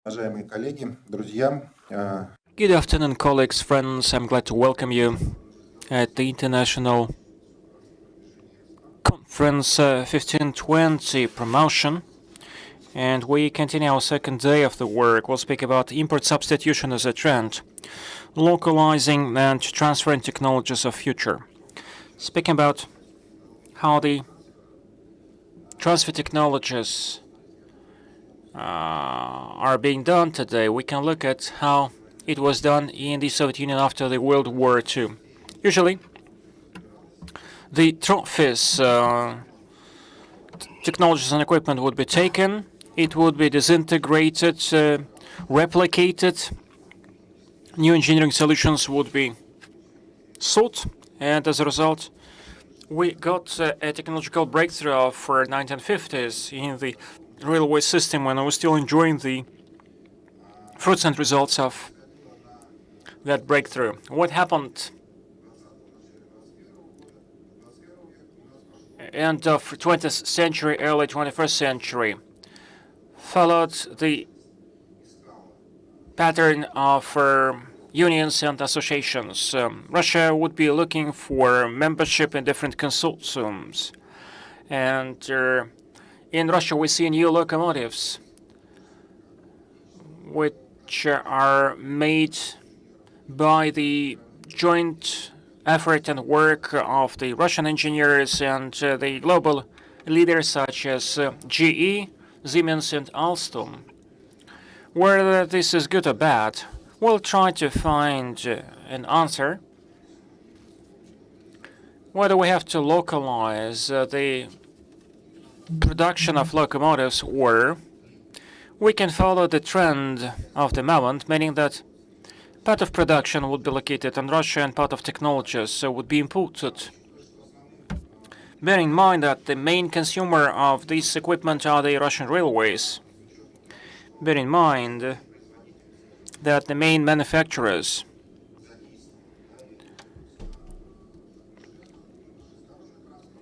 Уважаемые коллеги, друзья, Good afternoon, colleagues, friends. I'm glad to welcome you at the International Conference 1520 promotion. And we continue our second day of the work. We'll speak about import substitution as a trend, localizing and transferring technologies of future. Speaking about how the transfer technologies are being done today, we can look at how it was done in the Soviet Union after the World War II. Usually, the trophies, technologies and equipment would be taken, it would be disintegrated, replicated, new engineering solutions would be sought, and as a result, we got a technological breakthrough for 1950s in the railway system when I was still enjoying the fruits and results of that breakthrough. What happened end of 20th century, early 21st century, followed the pattern of unions and associations. Russia would be looking for membership in different consortiums. And in Russia, we see new locomotives, which are made by the joint effort and work of the Russian engineers and the global leaders such as GE, Siemens, and Alstom. Whether this is good or bad, we'll try to find an answer. Whether we have to localize the production of locomotives, or we can follow the trend of the moment, meaning that part of production would be located in Russia and part of technologies would be imported. Bear in mind that the main consumer of this equipment are the Russian railways. Bear in mind that the main manufacturers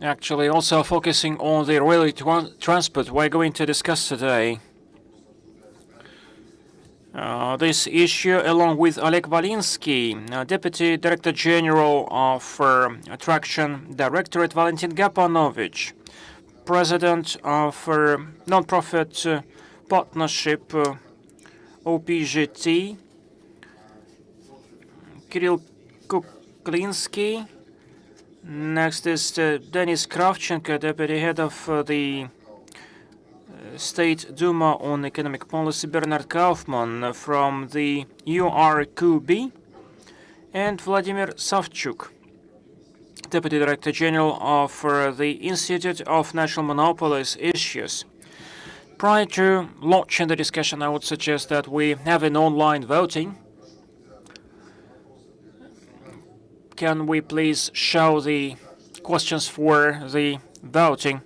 actually also focusing on the railway transport we're going to discuss today. This issue, along with Oleg Valinsky, Deputy Director General of Attraction Directorate, Valentin Gapanovich, President of non-profit partnership OPGT, Kirill Kuklinsky. Next is Denis Kravchenko, Deputy Head of the State Duma on Economic Policy, Bernard Kaufman from the URQB, and Vladimir Savchuk, Deputy Director General of the Institute of National Monopolies Issues. Prior to launching the discussion, I would suggest that we have an online voting. Can we please show the questions for the voting?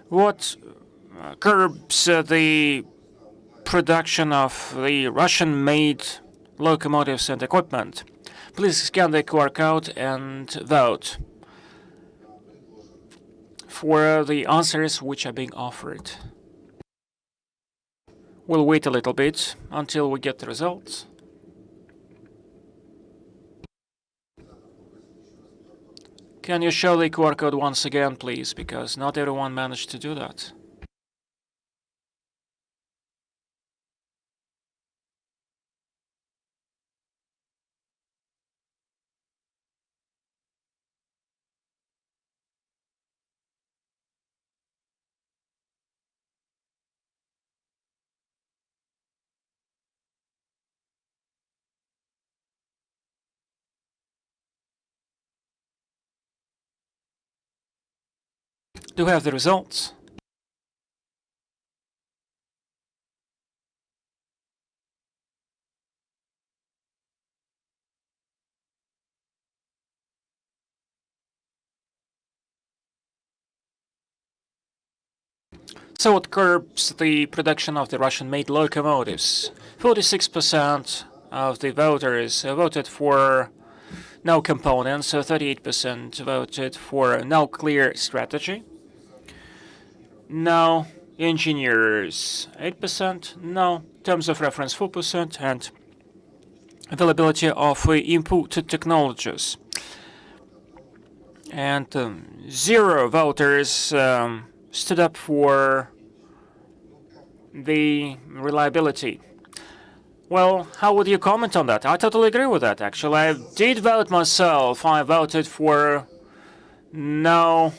What curbs the production of the Russian-made locomotives and equipment? Please scan the QR code and vote for the answers which are being offered. We'll wait a little bit until we get the results. Can you show the QR code once again, please, because not everyone managed to do that. Do we have the results? So what curbs the production of the Russian-made locomotives? 46% of the voters voted for no components, so 38% voted for no clear strategy. No engineers 8%, no, terms of reference 4%, and availability of input technologies. And 0 voters stood up for the reliability. Well, how would you comment on that? I totally agree with that, actually. I did vote myself. I voted for no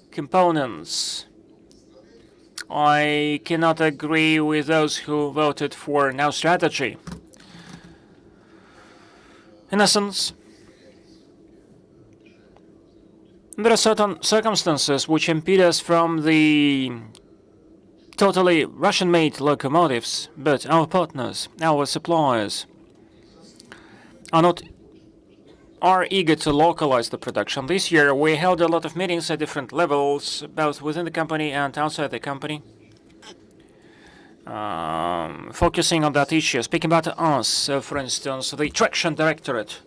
components. I cannot agree with those who voted for no strategy. In essence, there are certain circumstances which impede us from the totally Russian-made locomotives, but our partners, our suppliers, are eager to localize the production. This year we held a lot of meetings at different levels, both within the company and outside the company, focusing on that issue. Speaking about us, for instance, the Traction Directorate.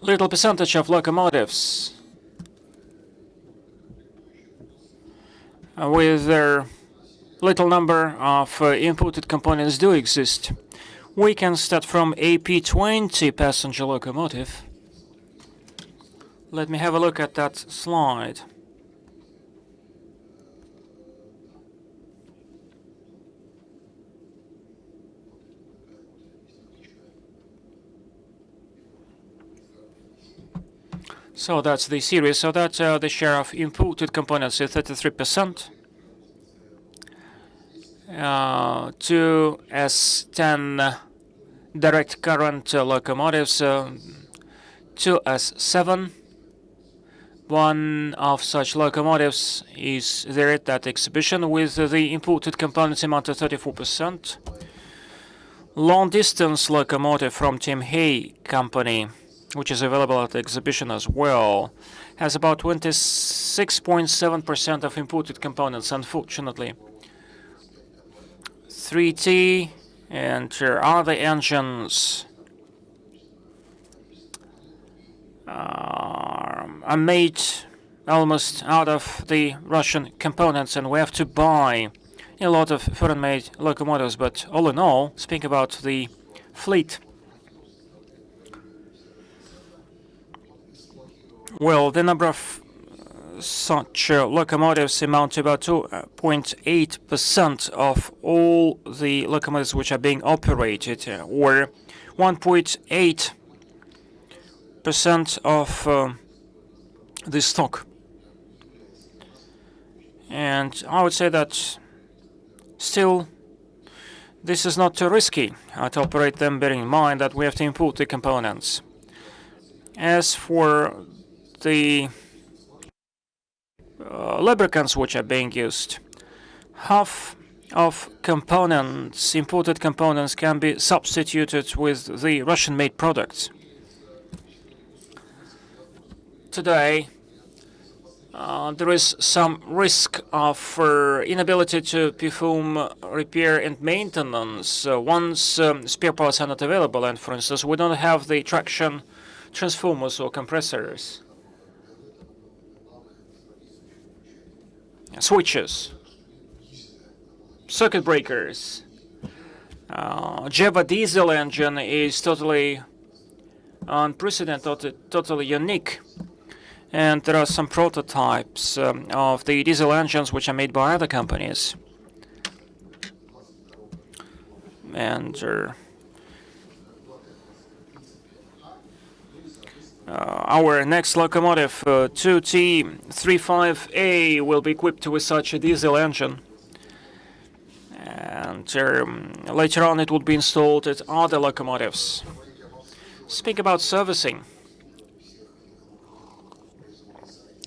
Little percentage of locomotives with their little number of imported components do exist. We can start from a P20 passenger locomotive. Let me have a look at that slide. So that's the series. So that's the share of imported components is 33%. 2 S10 direct current locomotives, 2 S7. One of such locomotives is there at that exhibition with the imported components amount to 34%. Long distance locomotive from Tim Hay company, which is available at the exhibition as well, has about 26.7% of imported components, unfortunately. 3T and other engines are made almost out of the Russian components, and we have to buy a lot of foreign-made locomotives. But all in all, speaking about the fleet, well, the number of such locomotives amount to about 2.8% of all the locomotives which are being operated, or 1.8% of the stock. And I would say that still this is not too risky to operate them, bearing in mind that we have to import the components. As for the lubricants which are being used, half of components, imported components, can be substituted with the Russian-made products. Today, there is some risk of inability to perform repair and maintenance once spare parts are not available. And for instance, we don't have the traction transformers or compressors, switches, circuit breakers. Java diesel engine is totally unprecedented, totally unique. And there are some prototypes of the diesel engines which are made by other companies. And our next locomotive, 2T35A, will be equipped with such a diesel engine. And later on it will be installed at other locomotives. Speak about servicing.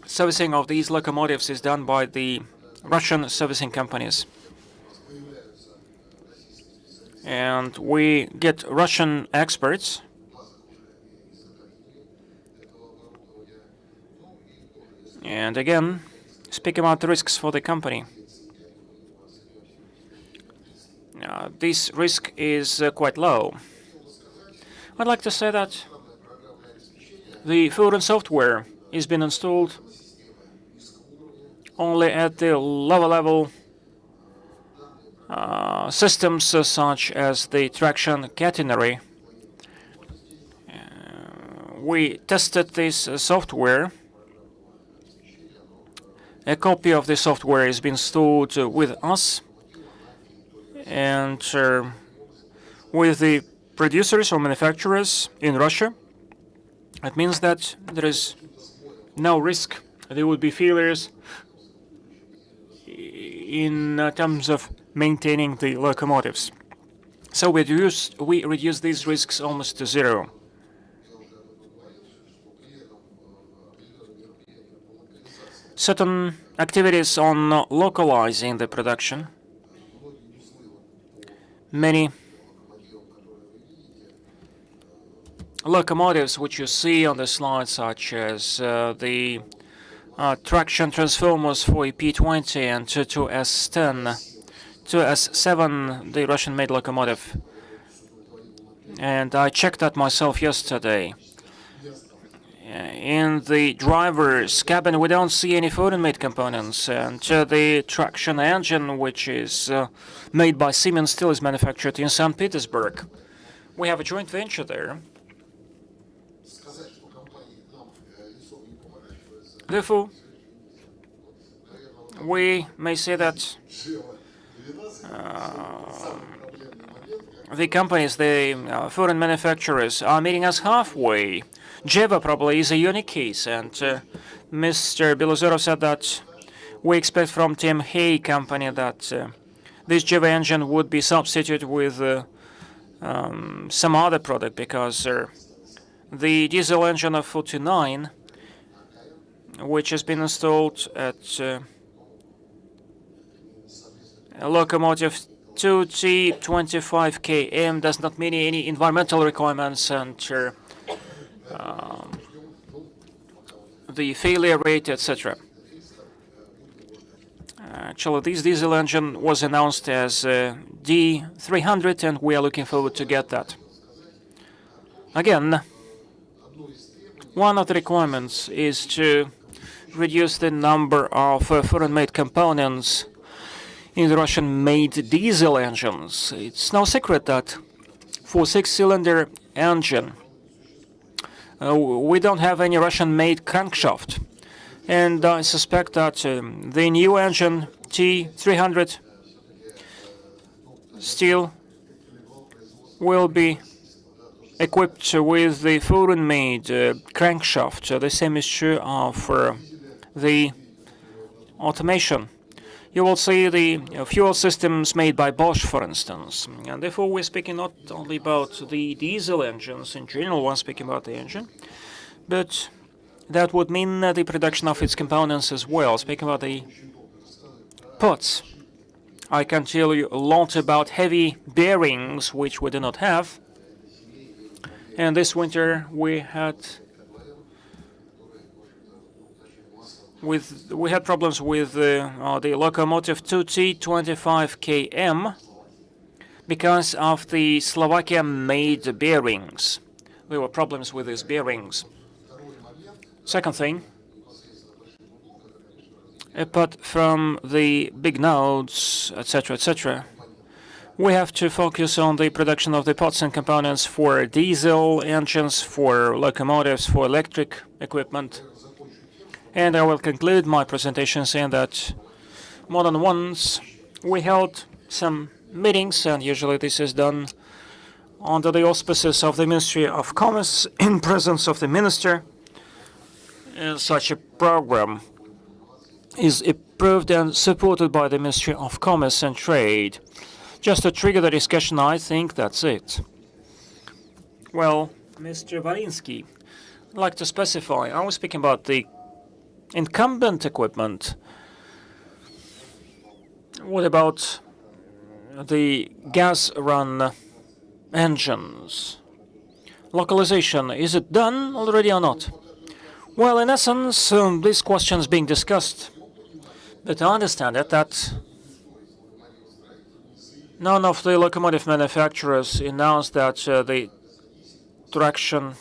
Servicing of these locomotives is done by the Russian servicing companies. And we get Russian experts and again, speak about the risks for the company. This risk is quite low. I'd like to say that The foreign software is being installed only at the lower level systems such as the traction catenary. We tested this software. A copy of the software is being installed with us and with the producers or manufacturers in Russia. It means that there is no risk there would be failures in terms of maintaining the locomotives. So we reduce these risks almost to zero. Certain activities on localizing the production. Many locomotives which you see on the slide, such as the traction transformers for P20 and 2S10, 2S7, the Russian-made locomotive. And I checked that myself yesterday. In the driver's cabin, we don't see any foreign-made components, and the traction engine, which is made by Siemens, still is manufactured in St. Petersburg. We have a joint venture there. Therefore, we may say that the companies, the foreign manufacturers, are meeting us halfway. Jeva probably is a unique case, and Mr. Belozerov said that we expect from Tim Hay company that this Jeva engine would be substituted with some other product, because the diesel engine of 49, which has been installed at a locomotive 2T 25km, does not meet any environmental requirements, and the failure rate, etc. Actually, this diesel engine was announced as D300, and we are looking forward to get that. Again, one of the requirements is to reduce the number of foreign-made components in the Russian-made diesel engines. It's no secret that for six-cylinder engine, we don't have any Russian-made crankshaft. And I suspect that the new engine, T300, still will be equipped with the foreign-made crankshaft. The same is true for the automation. You will see the fuel systems made by Bosch, for instance. And therefore, we're speaking not only about the diesel engines in general, we're speaking about the engine, but that would mean the production of its components as well. Speaking about the parts, I can tell you a lot about heavy bearings, which we do not have. And this winter, we had problems with the locomotive 2T 25km because of the Slovakia-made bearings. There were problems with these bearings. Second thing, apart from the big nodes, etc., we have to focus on the production of the parts and components for diesel engines, for locomotives, for electric equipment. And I will conclude my presentation saying that more than once we held some meetings, and usually this is done under the auspices of the Ministry of Commerce in presence of the minister. And such a program is approved and supported by the Ministry of Commerce and Trade. Just to trigger the discussion, I think that's it. Well, Mr. Valinsky, I'd like to specify, I was speaking about the incumbent equipment. What about the gas-run engines? Localization, is it done already or not? Well, in essence, this question is being discussed, but I understand it that none of the locomotive manufacturers announced that the traction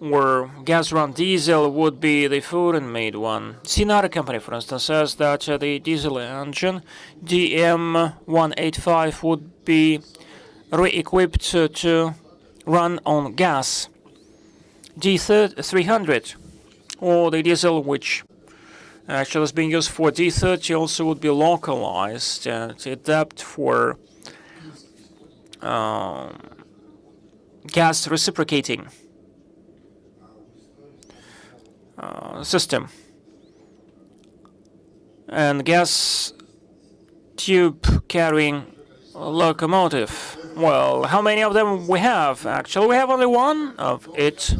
or gas-run diesel would be the foreign-made one. Sinara company, for instance, says that the diesel engine DM185 would be re-equipped to run on gas. D300, or the diesel which actually is being used for D30, also would be localized and adapt for gas reciprocating system. And gas tube carrying locomotive. Well, how many of them we have? Actually, we have only one of it.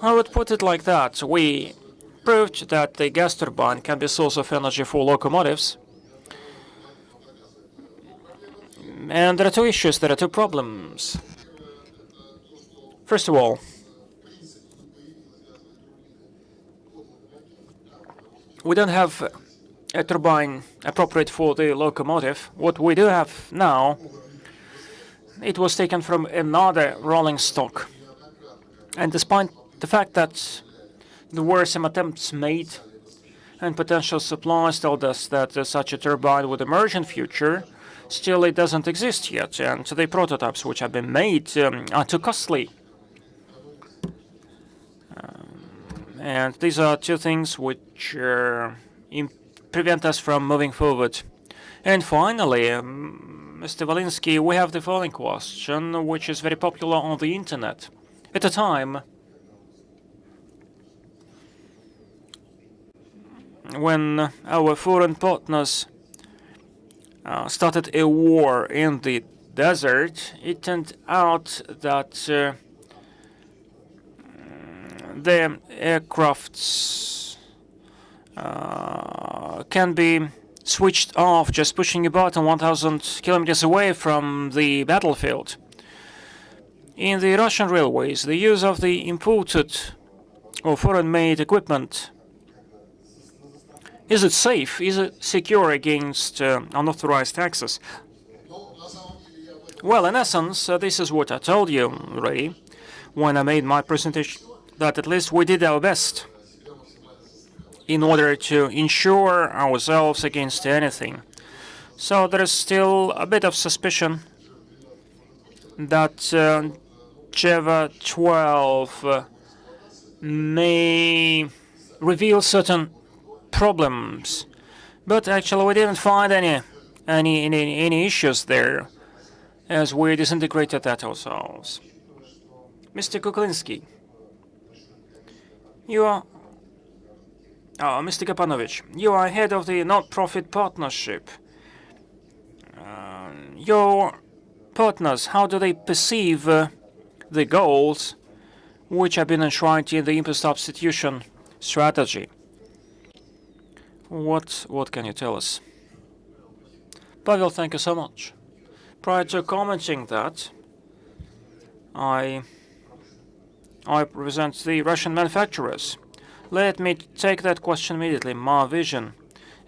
I would put it like that. We proved that the gas turbine can be a source of energy for locomotives. And there are two issues, there are two problems. First of all, we don't have a turbine appropriate for the locomotive. What we do have now, it was taken from another rolling stock. And despite the fact that there were some attempts made and potential suppliers told us that such a turbine would emerge in future, still it doesn't exist yet. And the prototypes which have been made are too costly. And these are two things which prevent us from moving forward. And finally, Mr. Valinsky, we have the following question, which is very popular on the internet. At a time when our foreign partners started a war in the desert, it turned out that the aircrafts can be switched off just pushing a button 1,000 kilometers away from the battlefield. In the Russian railways, the use of the imported or foreign-made equipment, is it safe? Is it secure against unauthorized access? Well, in essence, this is what I told you already when I made my presentation, that at least we did our best in order to ensure ourselves against anything. So there is still a bit of suspicion that Java 12 may reveal certain problems, but actually we didn't find any issues there, as we disintegrated that ourselves. Mr. Kuklinski, you are Mr. Kapanovich, you are head of the non-profit partnership. Your partners, how do they perceive the goals which have been enshrined in the input substitution strategy? What can you tell us? Pavel, thank you so much. Prior to commenting that, I represent the Russian manufacturers. Let me take that question immediately. My vision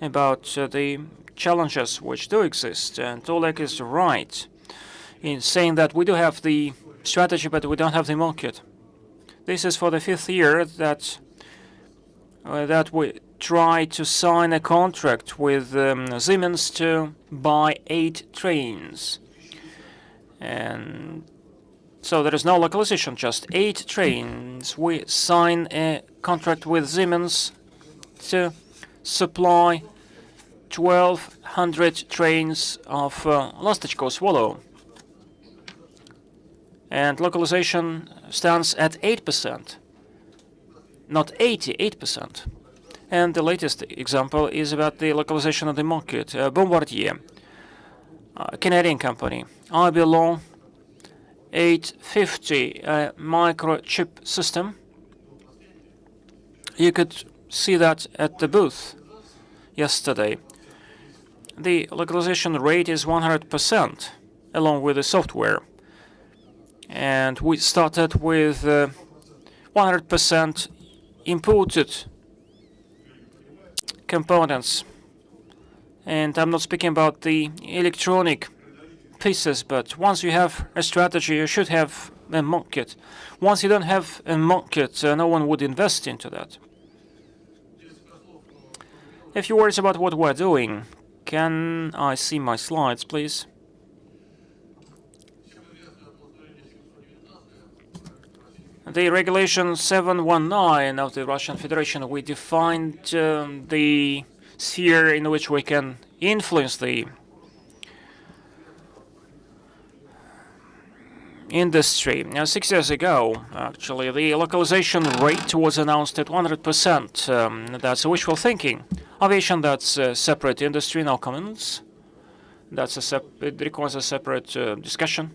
about the challenges which do exist, and Oleg is right in saying that we do have the strategy, but we don't have the market. This is for the 5th year that we try to sign a contract with Siemens to buy 8 trains. And so there is no localization, just 8 trains. We sign a contract with Siemens to supply 1,200 trains of Lastechko Swallow. And localization stands at 8%, not 8%. And the latest example is about the localization of the market. Bombardier, a Canadian company. I belong 850 microchip system. You could see that at the booth yesterday. The localization rate is 100% along with the software. And we started with 100% imported components. And I'm not speaking about the electronic pieces, but once you have a strategy, you should have a market. Once you don't have a market, no one would invest into that. A few words about what we're doing. Can I see my slides, please? The Regulation 719 of the Russian Federation, we defined the sphere in which we can influence the industry. Now, 6 years ago, actually, the localization rate was announced at 100%. That's wishful thinking. Aviation, that's a separate industry, no comments. It requires a separate discussion.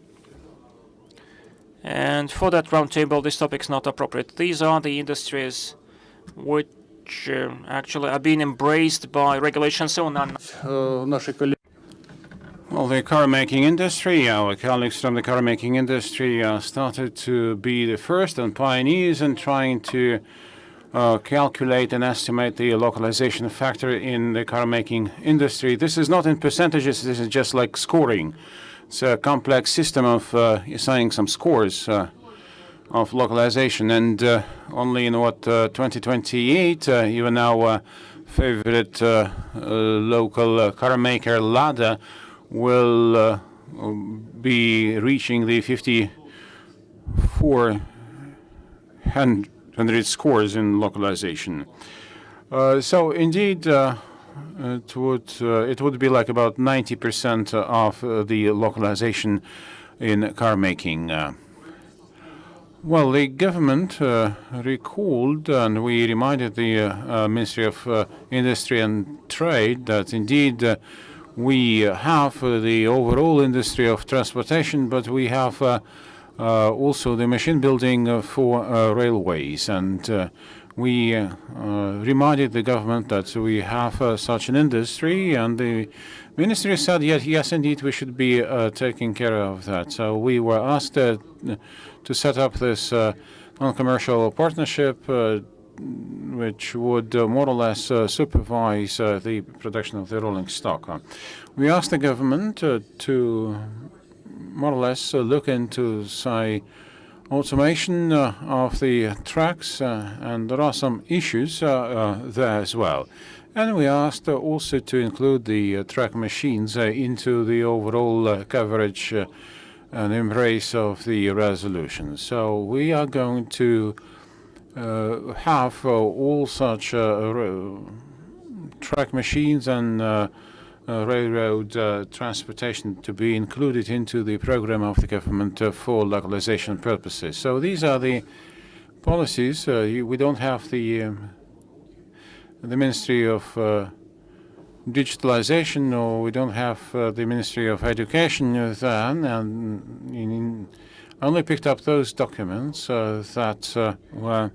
And for that roundtable, this topic is not appropriate. These are the industries which actually are being embraced by Regulation 719. Well, the car-making industry, our colleagues from the car-making industry started to be the first and pioneers in trying to calculate and estimate the localization factor in the car-making industry. This is not in percentages, this is just like scoring. It's a complex system of assigning some scores of localization, and only in 2028, even our favorite local car maker Lada will be reaching the 5,400 scores in localization. So indeed, it would be like about 90% of the localization in car making. Well, the government recalled, and we reminded the Ministry of Industry and Trade that indeed we have the overall industry of transportation, but we have also the machine building for railways. And we reminded the government that we have such an industry, and the ministry said, yes, indeed, we should be taking care of that. So we were asked to set up this non-commercial partnership, which would more or less supervise the production of the rolling stock. We asked the government to more or less look into, say, automation of the tracks, and there are some issues there as well. And we asked also to include the track machines into the overall coverage and embrace of the resolution. So we are going to have all such track machines and railroad transportation to be included into the program of the government for localization purposes. So these are the policies. We don't have the Ministry of Digitalization, or we don't have the Ministry of Education then, and only picked up those documents that were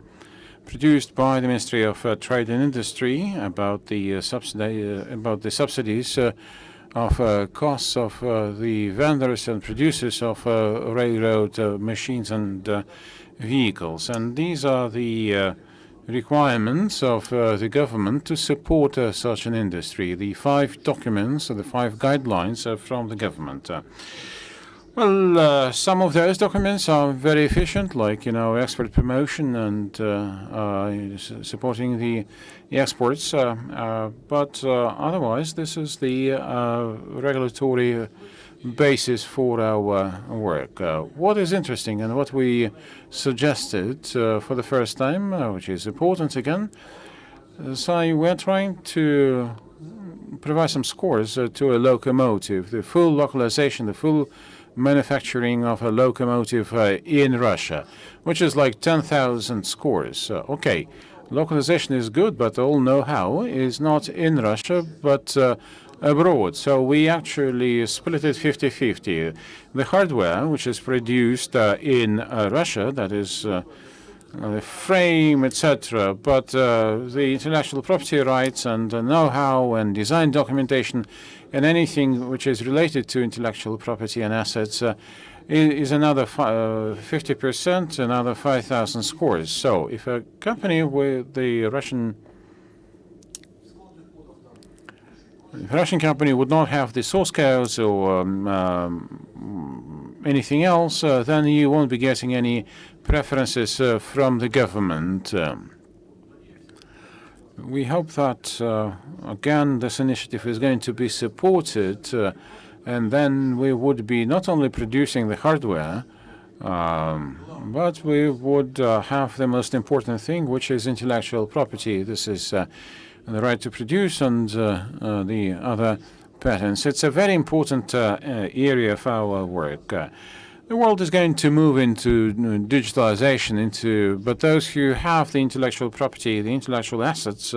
produced by the Ministry of Trade and Industry about the subsidies of costs of the vendors and producers of railroad machines and vehicles. And these are the requirements of the government to support such an industry. The 5 documents, the 5 guidelines from the government. Well, some of those documents are very efficient, like, export promotion and supporting the exports. But otherwise, this is the regulatory basis for our work. What is interesting and what we suggested for the first time, which is important again, so we're trying to provide some scores to a locomotive, the full localization, the full manufacturing of a locomotive in Russia, which is like 10,000 scores. Okay, localization is good, but all know-how is not in Russia, but abroad. So we actually split it 50-50. The hardware, which is produced in Russia, that is the frame, etc., but the intellectual property rights and know-how and design documentation and anything which is related to intellectual property and assets is another 50%, another 5,000 scores. So if a company with the Russian company would not have the source codes or anything else, then you won't be getting any preferences from the government. We hope that, again, this initiative is going to be supported, and then we would be not only producing the hardware, but we would have the most important thing, which is intellectual property. This is the right to produce and the other patents. It's a very important area of our work. The world is going to move into digitalization, but those who have the intellectual property, the intellectual assets,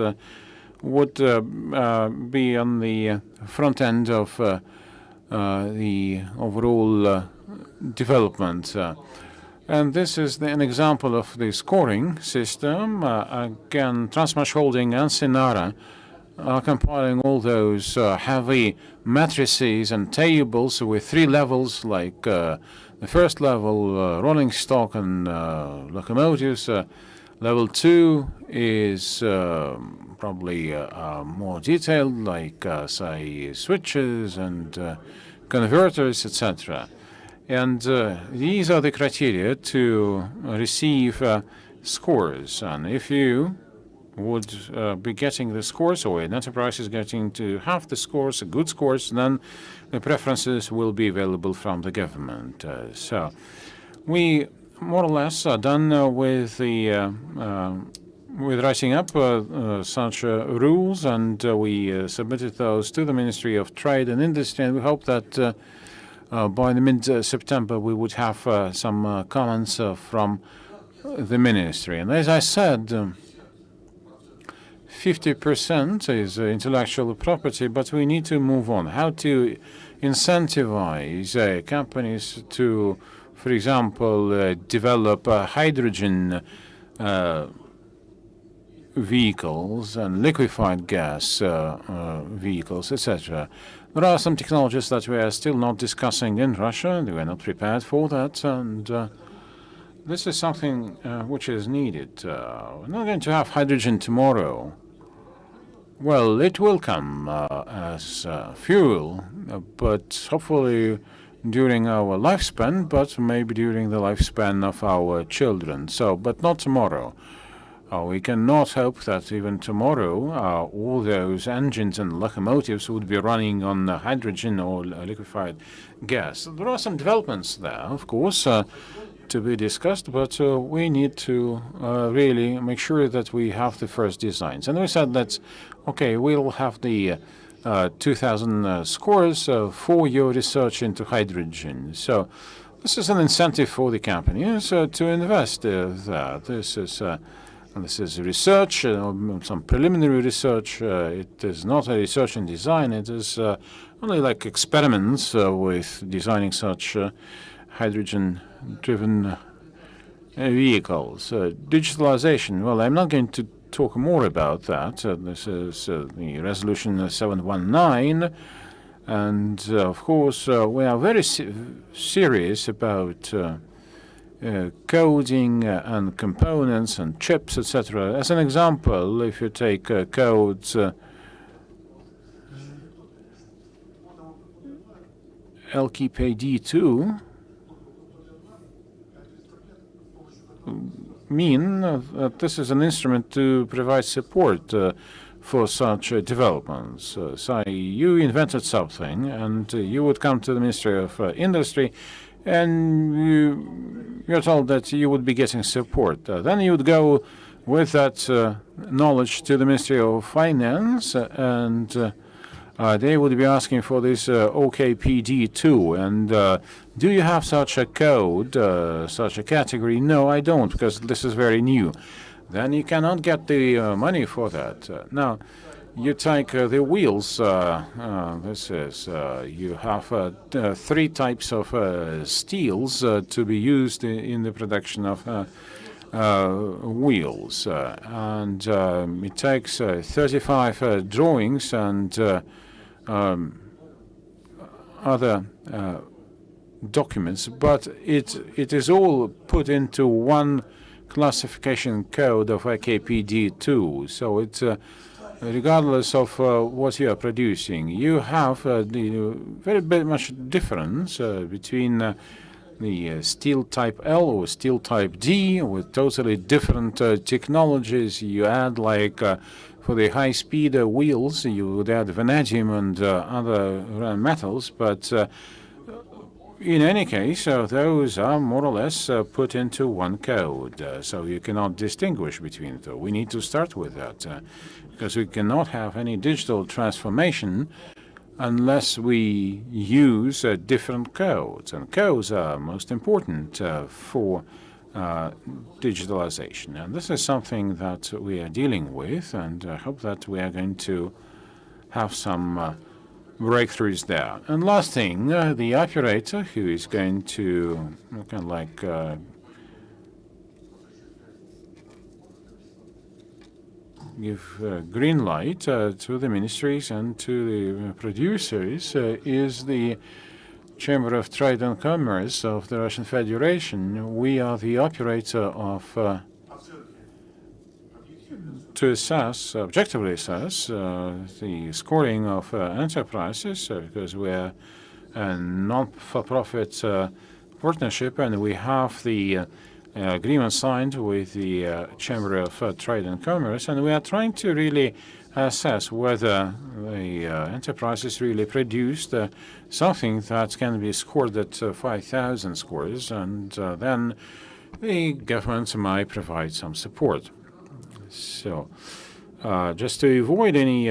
would be on the front end of the overall development. And this is an example of the scoring system. Again, Transmash Holding and Sinara are compiling all those heavy matrices and tables with 3 levels, like the first level, rolling stock and locomotives. Level 2 is probably more detailed, like, say, switches and converters, etc. And these are the criteria to receive scores. And if you would be getting the scores, or an enterprise is getting to have the scores, good scores, then the preferences will be available from the government. So we more or less are done with the with writing up such rules, and we submitted those to the Ministry of Trade and Industry, and we hope that by the mid-September we would have some comments from the ministry. And as I said, 50% is intellectual property, but we need to move on. How to incentivize companies to, for example, develop hydrogen vehicles and liquefied gas vehicles, etc. There are some technologies that we are still not discussing in Russia. We are not prepared for that, and this is something which is needed. We're not going to have hydrogen tomorrow. Well, it will come as fuel, but hopefully during our lifespan, but maybe during the lifespan of our children. So, but not tomorrow. We cannot hope that even tomorrow all those engines and locomotives would be running on hydrogen or liquefied gas. There are some developments there, of course, to be discussed, but we need to really make sure that we have the first designs. And we said that, okay, we'll have the 2,000 scores for your research into hydrogen. So this is an incentive for the companies to invest there. This is research, some preliminary research. It is not a research and design. It is only like experiments with designing such hydrogen-driven vehicles. Digitalization, well, I'm not going to talk more about that. This is the resolution 719. And, of course, we are very serious about coding and components and chips, etc. As an example, if you take codes LKPD2 mean that this is an instrument to provide support for such developments. Say you invented something and you would come to the Ministry of Industry and you're told that you would be getting support. Then you would go with that knowledge to the Ministry of Finance, and they would be asking for this OKPD2. And do you have such a code, such a category? No, I don't, because this is very new. Then you cannot get the money for that. Now, you take the wheels. This is you have 3 types of steels to be used in the production of wheels, and it takes 35 drawings and other documents, but it is all put into one classification code of AKPD2. So it's regardless of what you are producing, you have the very much difference between the steel type L or steel type D with totally different technologies. You add like for the high-speed wheels, you would add vanadium and other metals, but in any case, those are more or less put into one code, so you cannot distinguish between the two. We need to start with that, because we cannot have any digital transformation unless we use different codes, and codes are most important for digitalization. And this is something that we are dealing with, and I hope that we are going to have some breakthroughs there. And last thing, the operator who is going to kind of like give green light to the ministries and to the producers is the Chamber of Trade and Commerce of the Russian Federation. We are the operator of to assess, objectively assess, the scoring of enterprises, because we are a non-for-profit partnership, and we have the agreement signed with the Chamber of Trade and Commerce, and we are trying to really assess whether the enterprises really produced something that can be scored at 5,000 scores, and then the government might provide some support. So, just to avoid any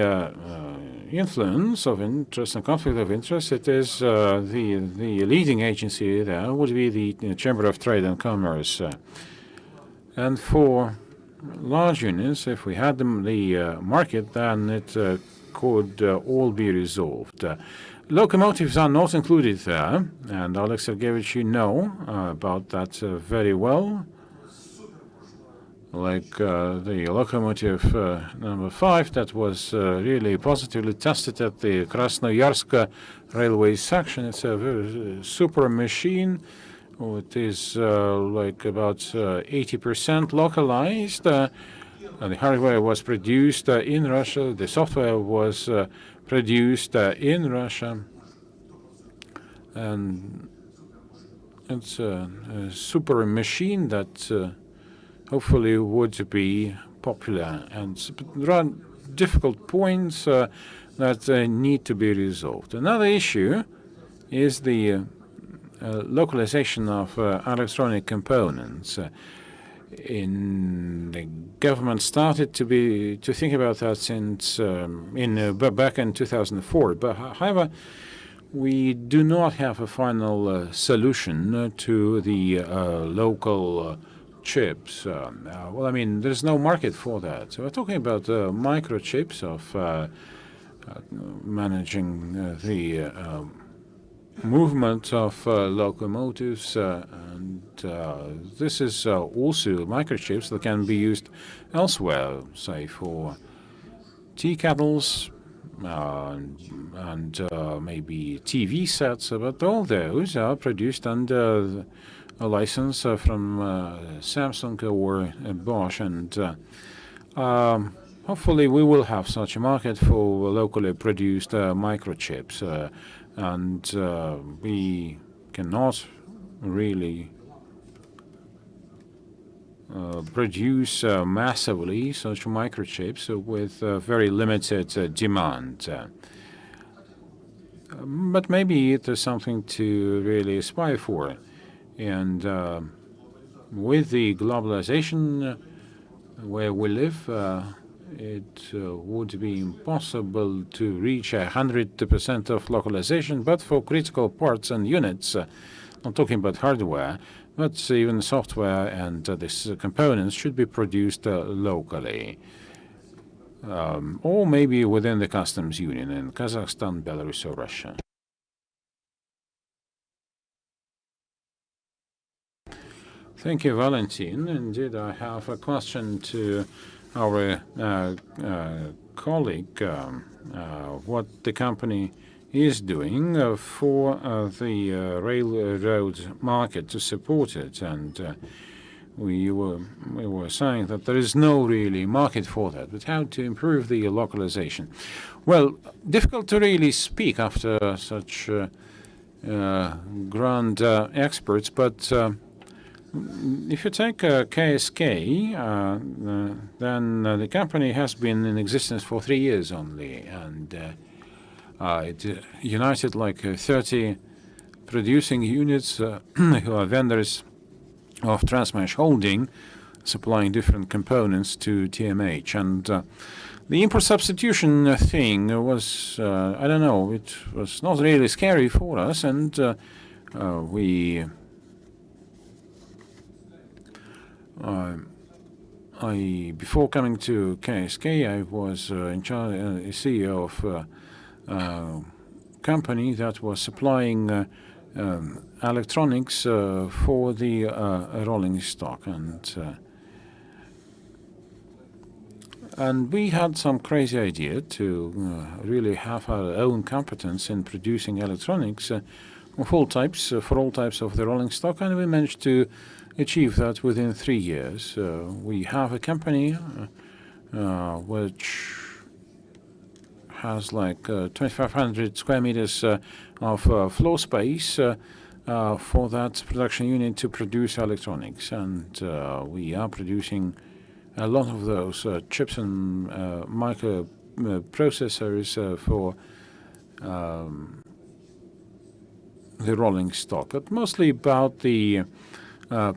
influence of interest and conflict of interest, it is the leading agency there would be the Chamber of Trade and Commerce. And for large unions, if we had the market, then it could all be resolved. Locomotives are not included there, and Oleg Sergeyevich, you know about that very well. Like the locomotive number 5 that was really positively tested at the Krasnoyarsk railway section. It's a very super machine. It is like about 80% localized. The hardware was produced in Russia. The software was produced in Russia. And it's a super machine that hopefully would be popular. And there are difficult points that need to be resolved. Another issue is the localization of electronic components. The government started to think about that since back in 2004. But however, we do not have a final solution to the local chips. Well, I mean, there's no market for that. So we're talking about microchips of managing the movement of locomotives, and this is also microchips that can be used elsewhere, say for tea kettles and maybe TV sets, but all those are produced under a license from Samsung or Bosch, and hopefully we will have such a market for locally produced microchips, and we cannot really produce massively such microchips with very limited demand. But maybe it is something to really aspire for. And with the globalization where we live, it would be impossible to reach 100% of localization, but for critical parts and units, I'm talking about hardware, but even software and these components should be produced locally, or maybe within the customs union in Kazakhstan, Belarus, or Russia. Thank you, Valentin. Indeed, I have a question to our colleague, what the company is doing for the railroad market to support it. And we were saying that there is no really market for that, but how to improve the localization? Well, difficult to really speak after such grand experts, but if you take KSK, then the company has been in existence for 3 years only, and it united like 30 producing units who are vendors of Transmesh Holding, supplying different components to TMH. And the import substitution thing was, I don't know, it was not really scary for us, and before coming to KSK, I was in charge, CEO of a company that was supplying electronics for the rolling stock, and we had some crazy idea to really have our own competence in producing electronics of all types, for all types of the rolling stock, and we managed to achieve that within 3 years. We have a company which has like 2,500 square meters of floor space for that production unit to produce electronics, and we are producing a lot of those chips and microprocessors for the rolling stock, but mostly about the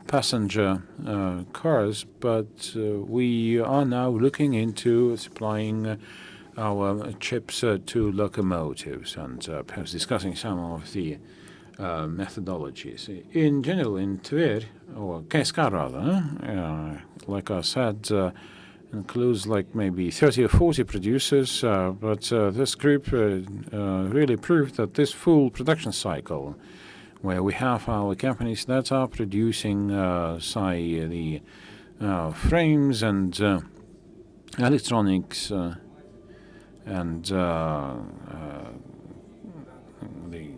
passenger cars, but we are now looking into supplying our chips to locomotives, and perhaps discussing some of the methodologies. In general, in Tver, or KSK rather, like I said, includes like maybe 30 or 40 producers, but this group really proved that this full production cycle, where we have our companies that are producing, say, the frames and electronics and the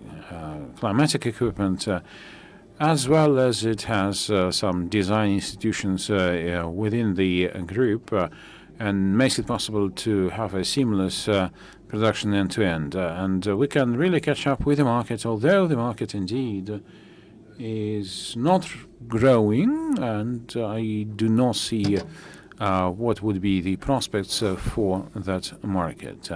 climatic equipment, as well as it has some design institutions within the group, and makes it possible to have a seamless production end-to-end. And we can really catch up with the market, although the market indeed is not growing, and I do not see what would be the prospects for that market.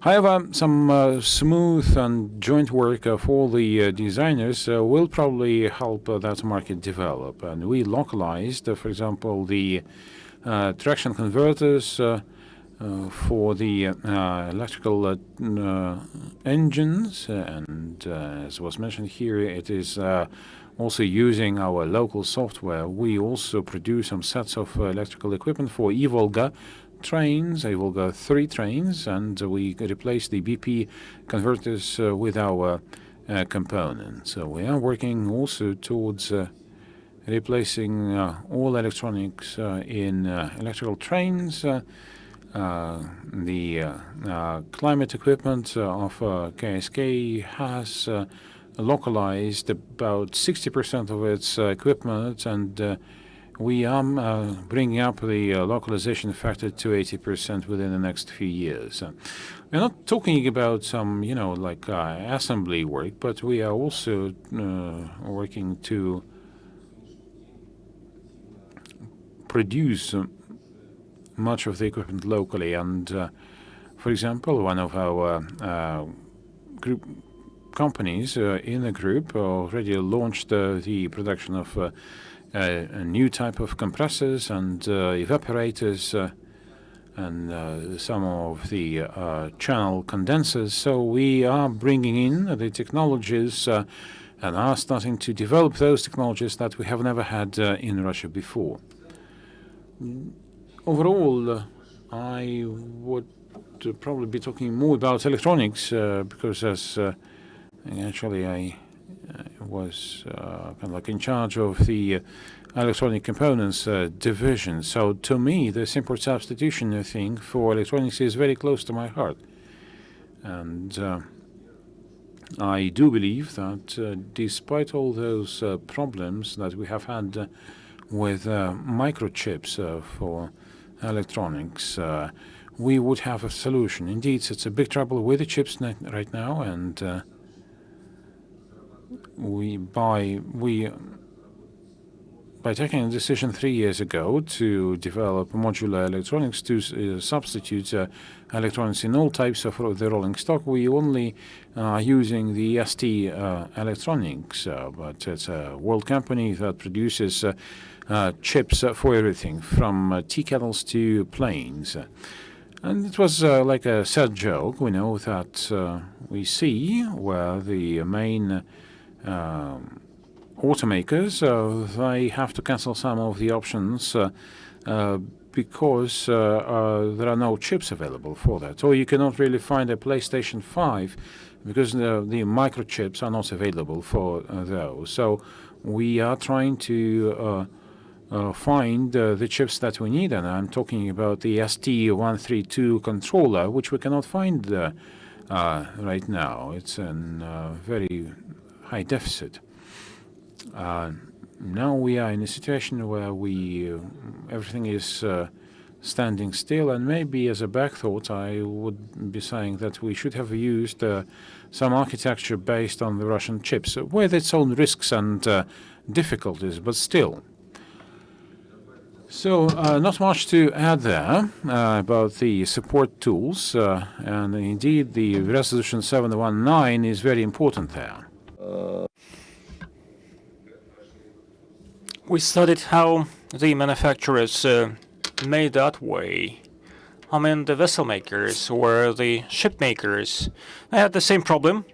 However, some smooth and joint work of all the designers will probably help that market develop. And we localized, for example, the traction converters for the electrical engines, and as was mentioned here, it is also using our local software. We also produce some sets of electrical equipment for E-Volga trains, E-Volga 3 trains, and we replace the BP converters with our components. So we are working also towards replacing all electronics in electrical trains. The climate equipment of KSK has localized about 60% of its equipment, and we are bringing up the localization factor to 80% within the next few years. We're not talking about some, like assembly work, but we are also working to produce much of the equipment locally. And for example, one of our group companies in the group already launched the production of a new type of compressors and evaporators and some of the channel condensers. So we are bringing in the technologies and are starting to develop those technologies that we have never had in Russia before. Overall, I would probably be talking more about electronics because as actually I was kind of like in charge of the electronic components division. So to me, this import substitution thing for electronics is very close to my heart. And I do believe that despite all those problems that we have had with microchips for electronics, we would have a solution. Indeed, it's a big trouble with the chips right now, and by taking a decision 3 years ago to develop modular electronics to substitute electronics in all types of the rolling stock, we only are using the ST electronics, but it's a world company that produces chips for everything from tea kettles to planes. And it was like a sad joke. We know that we see where the main automakers, they have to cancel some of the options because there are no chips available for that. Or you cannot really find a PlayStation 5 because the microchips are not available for those. So we are trying to find the chips that we need, and I'm talking about the ST132 controller, which we cannot find right now. It's in very high deficit. Now we are in a situation where everything is standing still, and maybe as a back thought, I would be saying that we should have used some architecture based on the Russian chips, with its own risks and difficulties, but still. So not much to add there about the support tools, and indeed the resolution 719 is very important there. We studied how the manufacturers made that way. I mean, the vessel makers or the ship makers, they had the same problem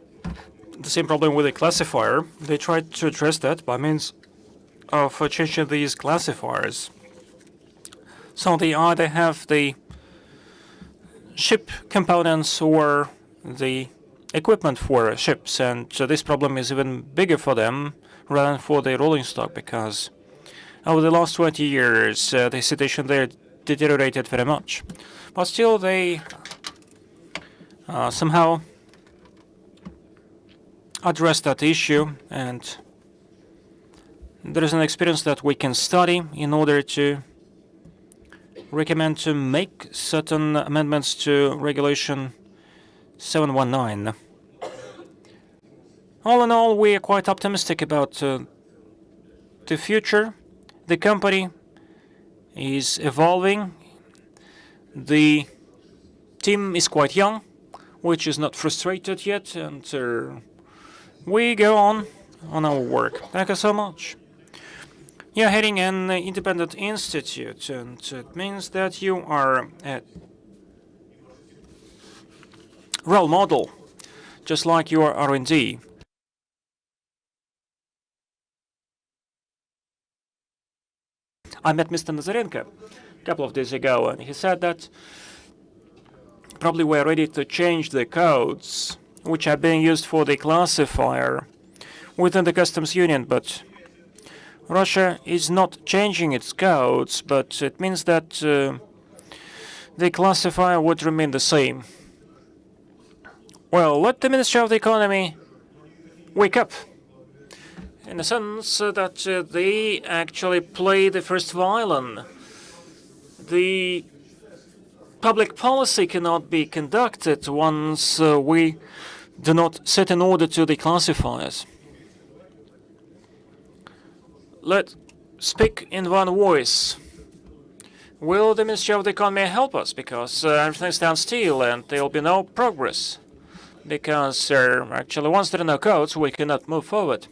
with the classifier. They tried to address that by means of changing these classifiers. So they either have the ship components or the equipment for ships, and so this problem is even bigger for them rather than for the rolling stock, because over the last 20 years the situation there deteriorated very much. But still they somehow addressed that issue, and there is an experience that we can study in order to recommend to make certain amendments to regulation 719. All in all, we are quite optimistic about the future. The company is evolving. The team is quite young, which is not frustrated yet, and we go on our work. Thank you so much. You're heading an independent institute, and it means that you are a role model, just like your R&D. I met Mr. Nazarenko a couple of days ago, and he said that probably we're ready to change the codes which are being used for the classifier within the customs union, but Russia is not changing its codes, but it means that the classifier would remain the same. Well, let the Ministry of the Economy wake up, in the sense that they actually play the first violin. The public policy cannot be conducted once we do not set an order to the classifiers. Let's speak in one voice. Will the Ministry of the Economy help us? Because everything stands still and there will be no progress. Because actually, once there are no codes, we cannot move forward.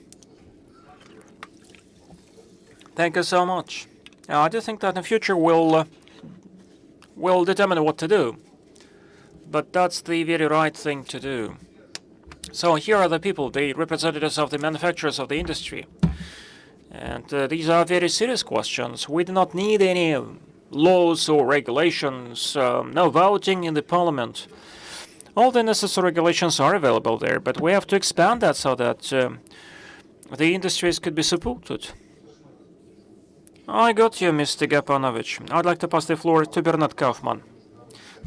Thank you so much. I do think that in the future we'll determine what to do. But that's the very right thing to do. So here are the people, the representatives of the manufacturers of the industry. And these are very serious questions. We do not need any laws or regulations, no voting in the parliament. All the necessary regulations are available there, but we have to expand that so that the industries could be supported. I got you, Mr. Gapanovich. I'd like to pass the floor to Bernard Kaufmann,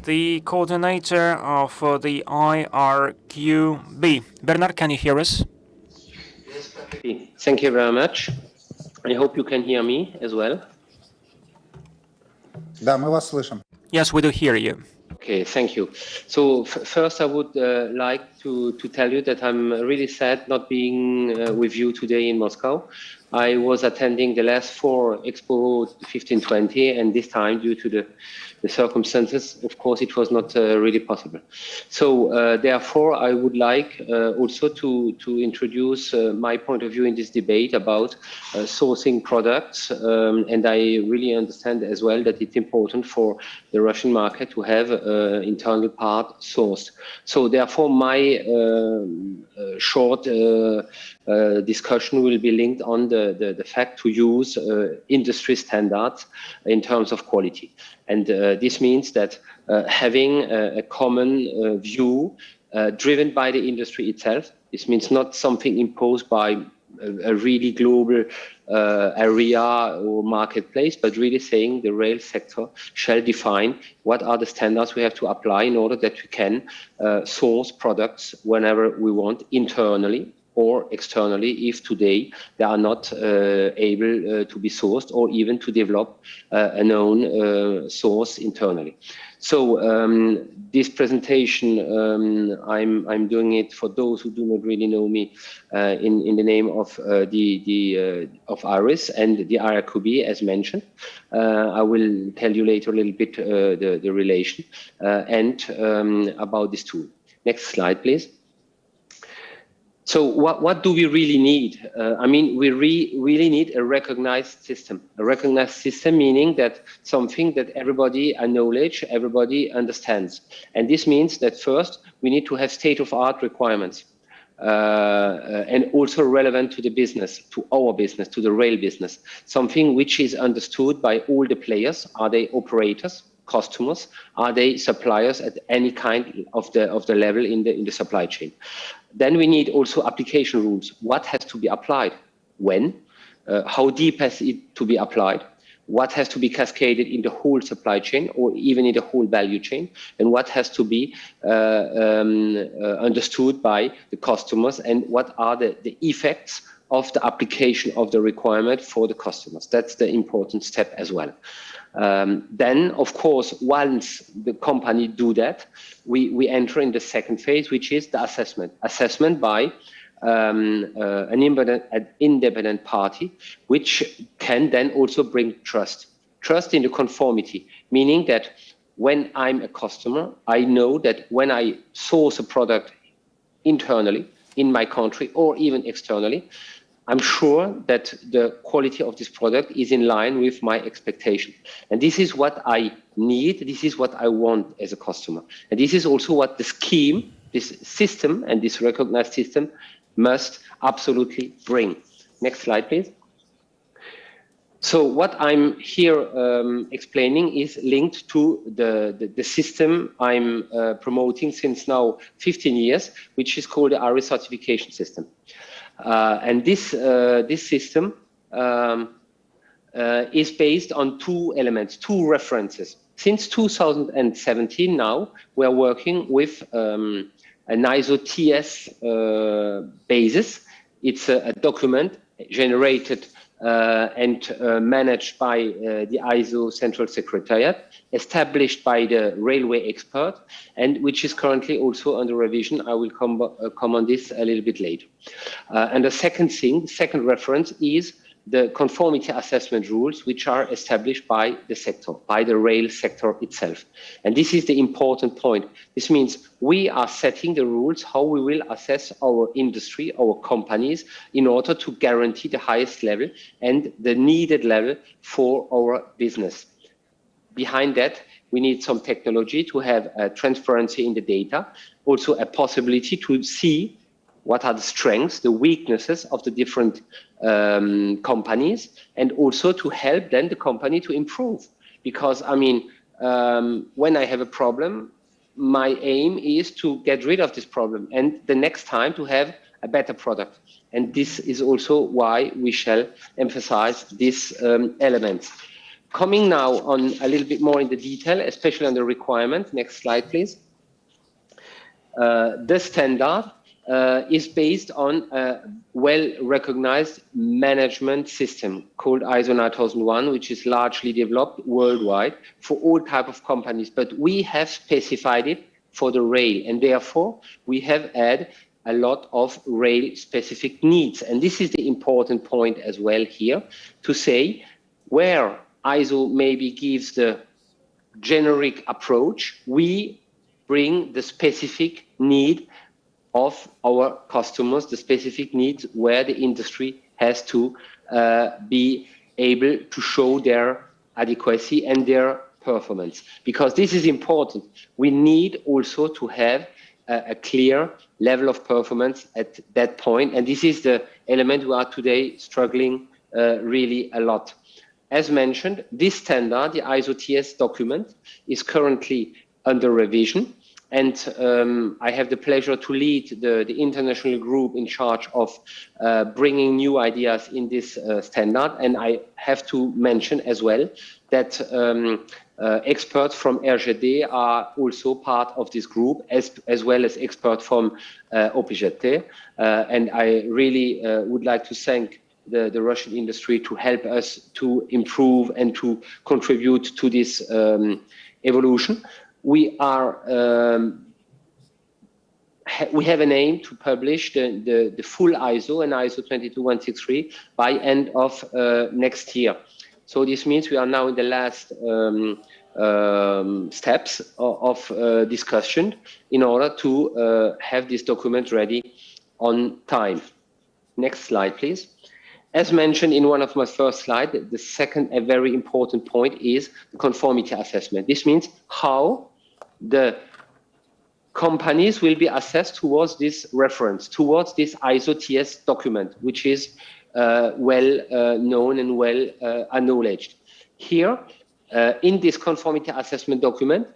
the coordinator of the IRQB. Bernard, can you hear us? Thank you very much. I hope you can hear me as well. Да, мы вас слышим. Yes, we do hear you. Okay, thank you. So first I would like to tell you that I'm really sad not being with you today in Moscow. I was attending the last 4 Expo 1520, and this time, due to the circumstances, of course, it was not really possible. So therefore, I would like also to introduce my point of view in this debate about sourcing products. And I really understand as well that it's important for the Russian market to have internal part sourced. So therefore, my short discussion will be linked on the fact to use industry standards in terms of quality. And this means that having a common view driven by the industry itself, this means not something imposed by a really global area or marketplace, but really saying the rail sector shall define what are the standards we have to apply in order that we can source products whenever we want internally or externally, if today they are not able to be sourced or even to develop a known source internally. So this presentation, I'm doing it for those who do not really know me in the name of of IRIS and the IRQB, as mentioned. I will tell you later a little bit the relation and about this tool. Next slide, please. So what do we really need? I mean, we really need a recognized system. A recognized system meaning that something that everybody acknowledges, everybody understands. And this means that first, we need to have state-of-art requirements and also relevant to the business, to our business, to the rail business. Something which is understood by all the players. Are they operators? Customers? Are they suppliers at any kind of the level in the supply chain? Then we need also application rules. What has to be applied? When? How deep has it to be applied? What has to be cascaded in the whole supply chain or even in the whole value chain? And what has to be understood by the customers? And what are the effects of the application of the requirement for the customers? That's the important step as well. Then, of course, once the company do that, we enter in the second phase, which is the assessment. Assessment by an independent party, which can then also bring trust. Trust in the conformity, meaning that when I'm a customer, I know that when I source a product internally in my country or even externally, I'm sure that the quality of this product is in line with my expectation. And this is what I need. This is what I want as a customer. And this is also what the scheme, this system and this recognized system must absolutely bring. Next slide, please. So what I'm here explaining is linked to the system I'm promoting since now 15 years, which is called the IRIS certification system. And this system is based on 2 elements, 2 references. Since 2017 now, we are working with an ISO TS basis. It's a document generated and managed by the ISO Central Secretariat, established by the railway expert, and which is currently also under revision. I will come on this a little bit later. And the second reference is the conformity assessment rules, which are established by the sector, by the rail sector itself. And this is the important point. This means we are setting the rules how we will assess our industry, our companies, in order to guarantee the highest level and the needed level for our business. Behind that, we need some technology to have transparency in the data, also a possibility to see what are the strengths, the weaknesses of the different companies, and also to help then the company to improve. Because, I mean, when I have a problem, my aim is to get rid of this problem and the next time to have a better product. And this is also why we shall emphasize these elements. Coming now on a little bit more in the detail, especially on the requirement. Next slide, please. The standard is based on a well-recognized management system called ISO 9001, which is largely developed worldwide for all types of companies. But we have specified it for the rail. And therefore, we have had a lot of rail-specific needs. And this is the important point as well here, to say where ISO maybe gives the generic approach, we bring the specific need of our customers, the specific needs where the industry has to be able to show their adequacy and their performance. Because this is important. We need also to have a clear level of performance at that point. And this is the element we are today struggling really a lot. As mentioned, this standard, the ISO TS document, is currently under revision. And I have the pleasure to lead the international group in charge of bringing new ideas in this standard. And I have to mention as well that experts from RGD are also part of this group, as well as experts from OPGT. And I really would like to thank the Russian industry to help us to improve and to contribute to this evolution. We have an aim to publish the full ISO and ISO 22163 by end of next year. So this means we are now in the last steps of discussion in order to have this document ready on time. Next slide, please. As mentioned in one of my first slides, the second, a very important point is the conformity assessment. This means how the companies will be assessed towards this reference, towards this ISO TS document, which is well known and well acknowledged. Here, in this conformity assessment document,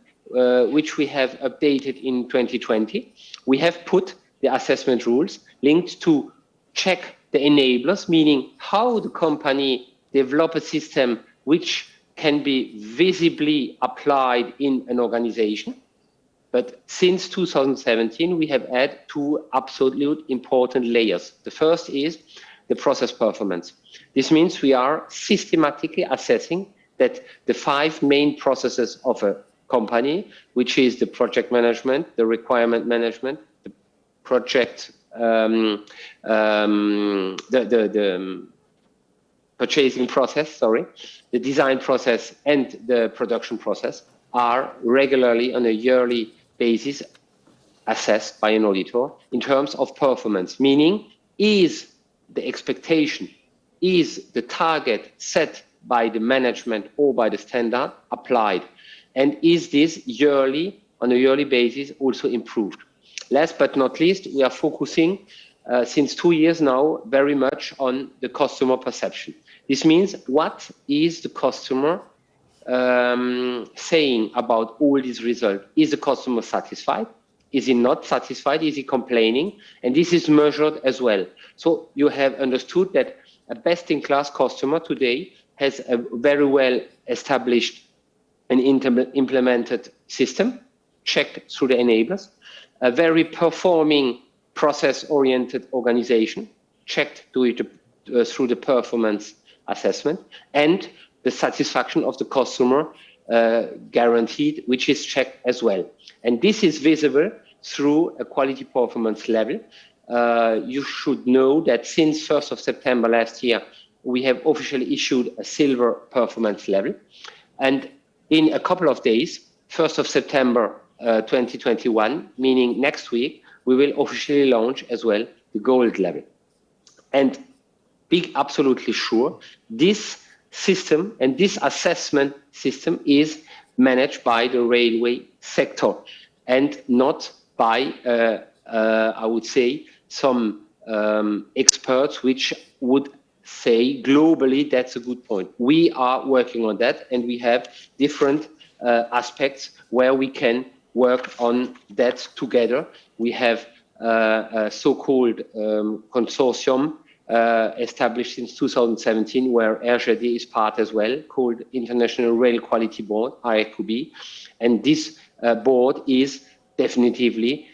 which we have updated in 2020, we have put the assessment rules linked to check the enablers, meaning how the company develop a system which can be visibly applied in an organization. But since 2017, we have added two absolute important layers. The first is the process performance. This means we are systematically assessing that the 5 main processes of a company, which is the project management, the requirement management, the project the purchasing process, the design process and the production process are regularly on a yearly basis assessed by an auditor in terms of performance, meaning is the expectation, is the target set by the management or by the standard applied, and is this yearly, on a yearly basis, also improved. Last but not least, we are focusing since 2 years now very much on the customer perception. This means what is the customer saying about all these results? Is the customer satisfied? Is he not satisfied? Is he complaining? And this is measured as well. So you have understood that a best-in-class customer today has a very well established and implemented system, checked through the enablers, a very performing process-oriented organization, checked through the performance assessment, and the satisfaction of the customer guaranteed, which is checked as well. And this is visible through a quality performance level. You should know that since 1st of September last year, we have officially issued a silver performance level. And in a couple of days, 1st of September 2021, meaning next week, we will officially launch as well the gold level. And be absolutely sure, this system and this assessment system is managed by the railway sector and not by, I would say, some experts which would say globally that's a good point. We are working on that, and we have different aspects where we can work on that together. We have a so-called consortium established since 2017, where RGD is part as well, called International Rail Quality Board, IRQB. And this board is definitively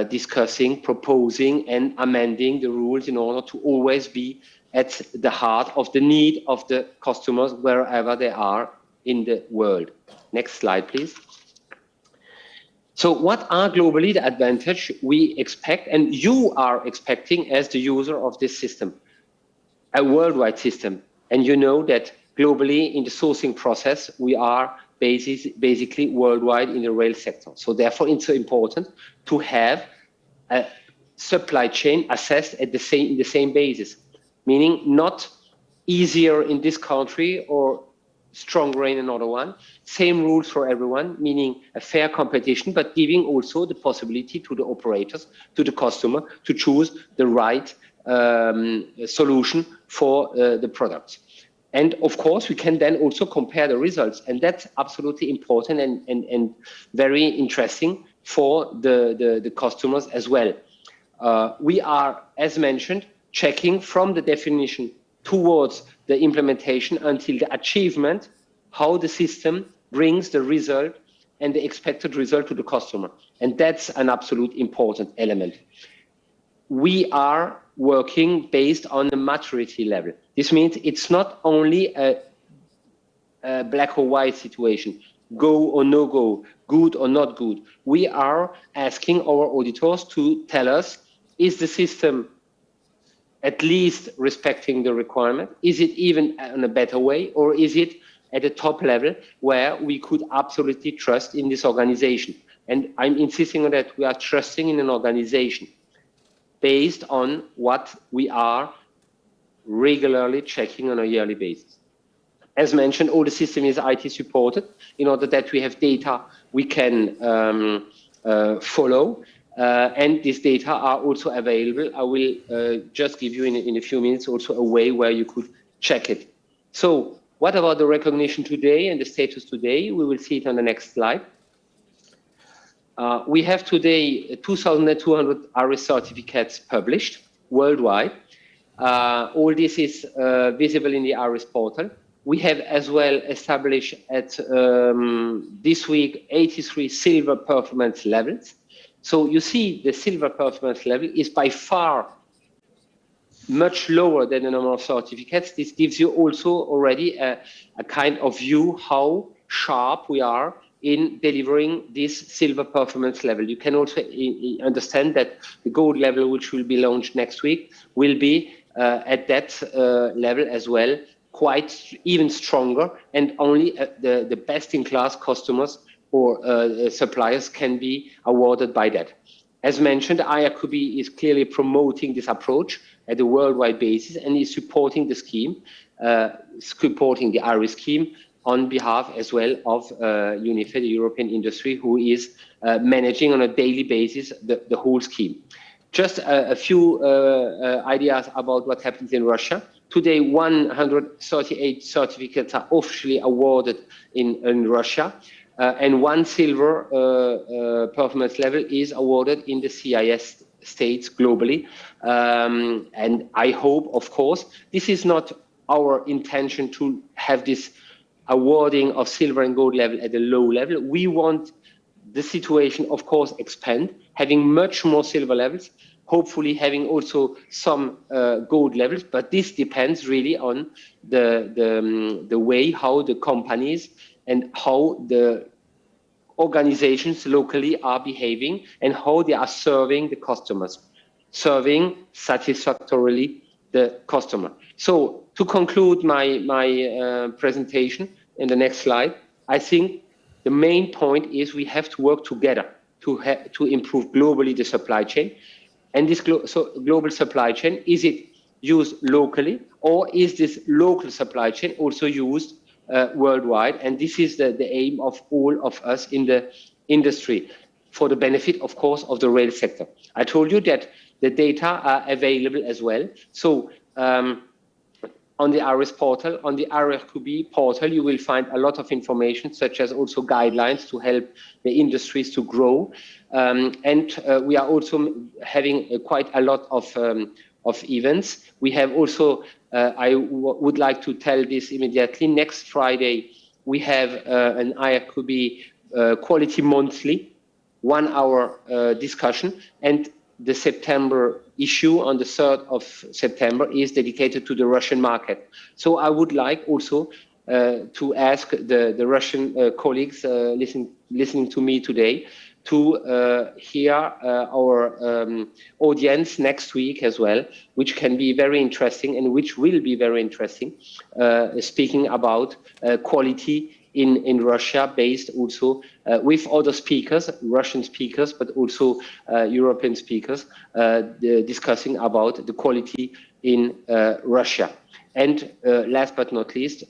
discussing, proposing, and amending the rules in order to always be at the heart of the need of the customers wherever they are in the world. Next slide, please. So what are globally the advantage we expect and you are expecting as the user of this system? A worldwide system. And you know that globally in the sourcing process, we are basically worldwide in the rail sector. So therefore it's so important to have a supply chain assessed at the same basis, meaning not easier in this country or stronger in another one, same rules for everyone, meaning a fair competition, but giving also the possibility to the operators, to the customer, to choose the right solution for the product. And of course, we can then also compare the results, and that's absolutely important and very interesting for the customers as well. We are, as mentioned, checking from the definition towards the implementation until the achievement, how the system brings the result and the expected result to the customer. And that's an absolute important element. We are working based on the maturity level. This means it's not only a black or white situation, go or no go, good or not good. We are asking our auditors to tell us, is the system at least respecting the requirement? Is it even in a better way, or is it at a top level where we could absolutely trust in this organization? And I'm insisting on that we are trusting in an organization based on what we are regularly checking on a yearly basis. As mentioned, all the system is IT supported in order that we have data we can follow. And these data are also available. I will just give you in a few minutes also a way where you could check it. So what about the recognition today and the status today? We will see it on the next slide. We have today 2,200 ARIS certificates published worldwide. All this is visible in the ARIS portal. We have as well established at this week 83 silver performance levels. So you see the silver performance level is by far much lower than the number of certificates. This gives you also already a kind of view how sharp we are in delivering this silver performance level. You can also understand that the gold level, which will be launched next week, will be at that level as well, quite even stronger, and only the best-in-class customers or suppliers can be awarded by that. As mentioned, IRQB is clearly promoting this approach at a worldwide basis and is supporting the scheme, supporting the IRIS scheme on behalf as well of UNIFE, the European industry, who is managing on a daily basis the whole scheme. Just a few ideas about what happens in Russia. Today, 138 certificates are officially awarded in Russia. And one silver performance level is awarded in the CIS states globally. And I hope, of course, this is not our intention to have this awarding of silver and gold level at a low level. We want the situation, of course, expand, having much more silver levels, hopefully having also some gold levels, but this depends really on the way how the companies and how the organizations locally are behaving and how they are serving the customers, serving satisfactorily the customer. So to conclude my presentation in the next slide, I think the main point is we have to work together to improve globally the supply chain. And this global supply chain, is it used locally, or is this local supply chain also used worldwide? And this is the aim of all of us in the industry, for the benefit, of course, of the rail sector. I told you that the data are available as well. So on the ARIS portal, on the IRQB portal, you will find a lot of information, such as also guidelines to help the industries to grow. And we are also having quite a lot of events. We have also, I would like to tell this immediately, next Friday, we have an IRQB Quality Monthly, 1 hour discussion, and the September issue on the 3rd of September is dedicated to the Russian market. So I would like also to ask the Russian colleagues listening to me today to hear our audience next week as well, which can be very interesting and which will be very interesting, speaking about quality in Russia, based also with other speakers, Russian speakers, but also European speakers, discussing about the quality in Russia. And last but not least,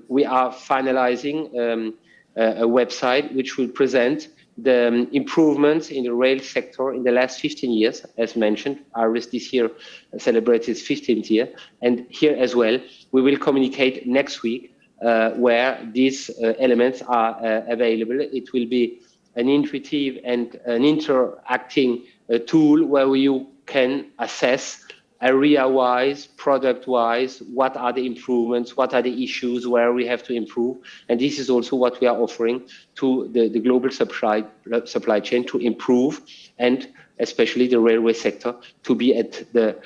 we are finalizing a website which will present the improvements in the rail sector in the last 15 years, as mentioned. Iris this year celebrates its 15th year. And here as well, we will communicate next week where these elements are available. It will be an intuitive and an interacting tool where you can assess area-wise, product-wise, what are the improvements, what are the issues where we have to improve. And this is also what we are offering to the global supply chain to improve, and especially the railway sector to be at the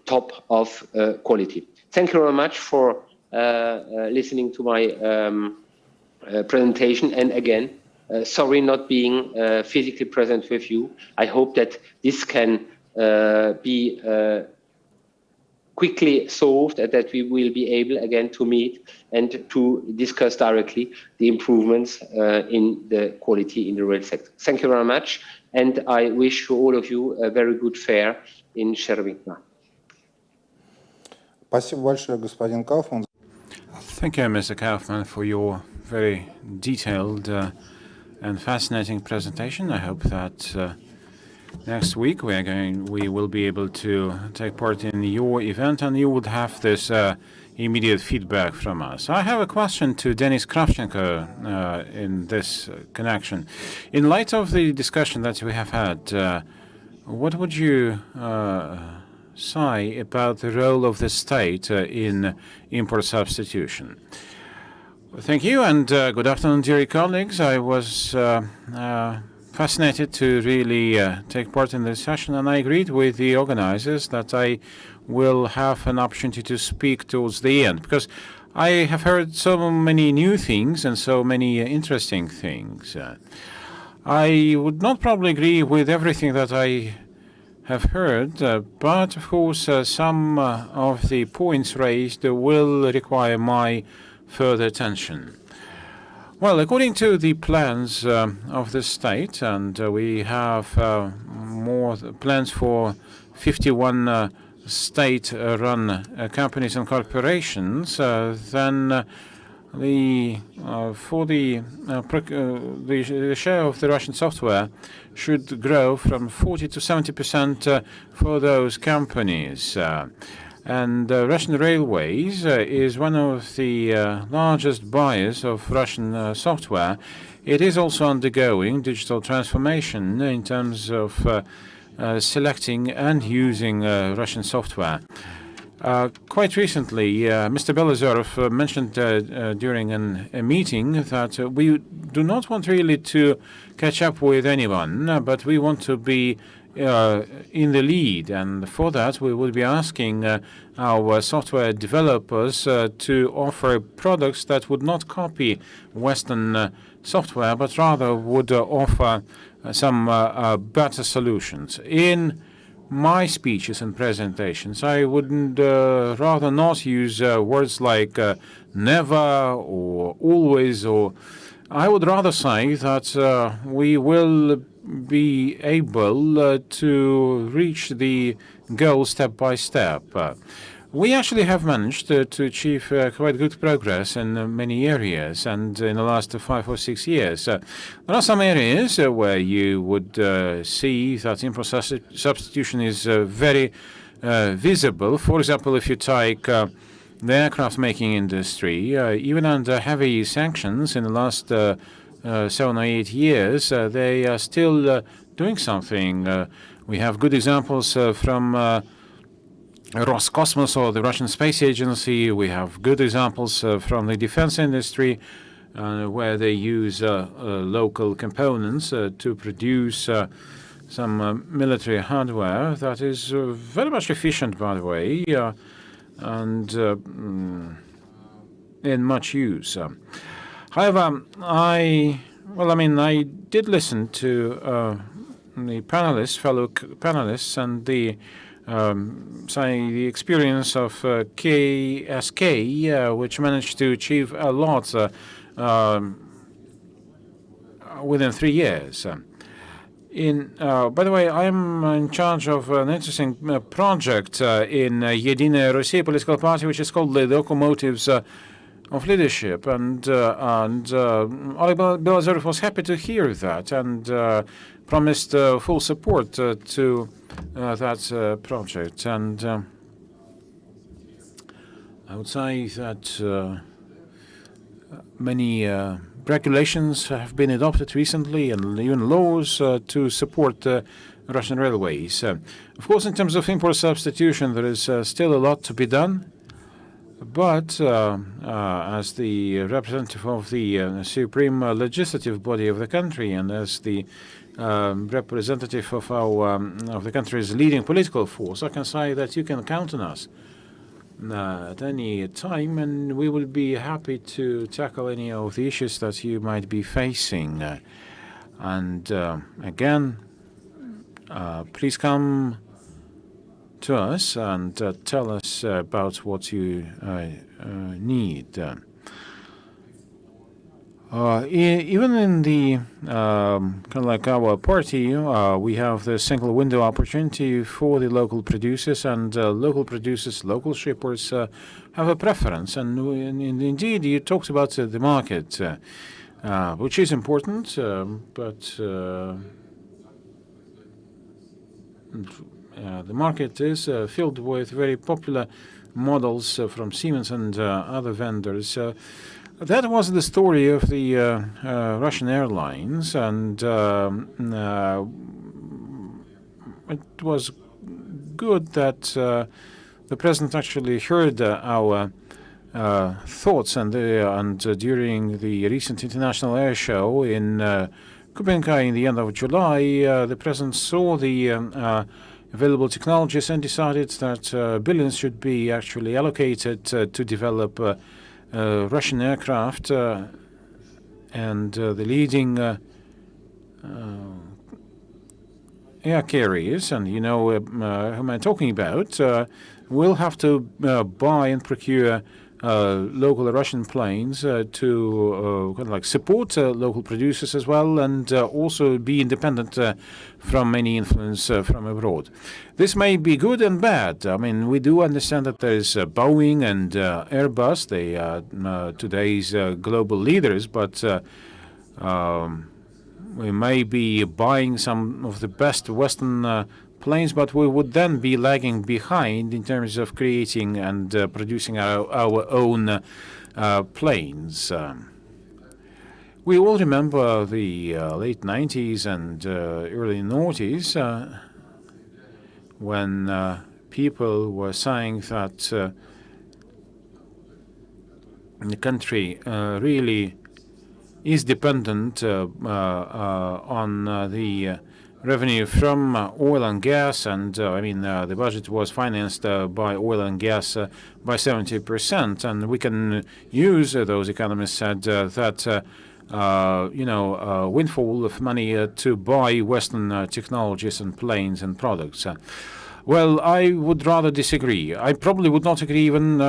top of quality. Thank you very much for listening to my presentation. And again, sorry not being physically present with you. I hope that this can be quickly solved, and that we will be able again to meet and to discuss directly the improvements in the quality in the rail sector. Thank you very much, and I wish to all of you a very good fair in Shervina. Спасибо большое, господин Kaufmann. Thank you, Mr. Kaufmann, for your very detailed and fascinating presentation. I hope that next week we will be able to take part in your event, and you would have this immediate feedback from us. I have a question to Denis Kravchenko in this connection. In light of the discussion that we have had, what would you say about the role of the state in import substitution? Thank you, and good afternoon, dear colleagues. I was fascinated to really take part in this session, and I agreed with the organizers that I will have an opportunity to speak towards the end, because I have heard so many new things and so many interesting things. I would not probably agree with everything that I have heard, but of course some of the points raised will require my further attention. Well, according to the plans of the state, and we have more plans for 51 state-run companies and corporations, then for the share of the Russian software should grow from 40 to 70% for those companies. And Russian Railways is one of the largest buyers of Russian software. It is also undergoing digital transformation in terms of selecting and using Russian software. Quite recently, Mr. Belazarov mentioned during a meeting that we do not want really to catch up with anyone, but we want to be in the lead, and for that we will be asking our software developers to offer products that would not copy Western software, but rather would offer some better solutions. In my speeches and presentations, I would rather not use words like never or always, or I would rather say that we will be able to reach the goal step by step. We actually have managed to achieve quite good progress in many areas, and in the last 5 or 6 years. There are some areas where you would see that import substitution is very visible. For example, if you take the aircraft making industry, even under heavy sanctions in the last 7 or 8 years, they are still doing something. We have good examples from Roscosmos or the Russian Space Agency. We have good examples from the defense industry, where they use local components to produce some military hardware that is very much efficient, by the way, and in much use. However, I Well, I mean, I did listen to the fellow panelists, and the the experience of KSK, which managed to achieve a lot within 3 years. By the way, I'm in charge of an interesting project in Единая Россия political party, which is called the Locomotives of Leadership. And Oleg Belazarov was happy to hear that and promised full support to that project. And I would say that many regulations have been adopted recently, and even laws to support Russian railways. Of course, in terms of import substitution, there is still a lot to be done. But as the representative of the supreme legislative body of the country, and as the representative of the country's leading political force, I can say that you can count on us at any time, and we will be happy to tackle any of the issues that you might be facing. And again, please come to us and tell us about what you need. Even in the kind of like our party, we have the single window opportunity for the local producers, and local producers, local shippers have a preference. And indeed, you talked about the market, which is important, but the market is filled with very popular models from Siemens and other vendors. That was the story of the Russian airlines, and it was good that the president actually heard our thoughts, and during the recent international air show in Kubinka in the end of July, the president saw the available technologies and decided that billions should be actually allocated to develop Russian aircraft, and the leading air carriers, and you know who am I talking about, will have to buy and procure local Russian planes to kind of like support local producers as well, and also be independent from any influence from abroad. This may be good and bad. I mean, we do understand that there is Boeing and Airbus. They are today's global leaders, but we may be buying some of the best Western planes, but we would then be lagging behind in terms of creating and producing our own planes. We all remember the late 90s and early noughties when people were saying that the country really is dependent on the revenue from oil and gas, and I mean the budget was financed by oil and gas by 70%, and we can use, those economists said, that windfall of money to buy Western technologies and planes and products. Well, I would rather disagree. I probably would not agree even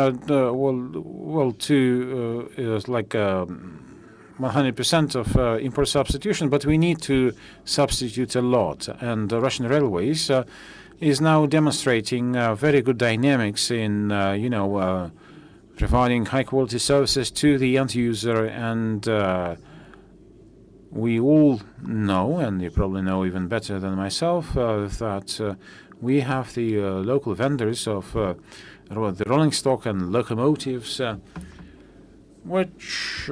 to like 100% of import substitution, but we need to substitute a lot. And the Russian Railways is now demonstrating very good dynamics in, providing high-quality services to the end user. And we all know, and you probably know even better than myself, that we have the local vendors of the rolling stock and locomotives, which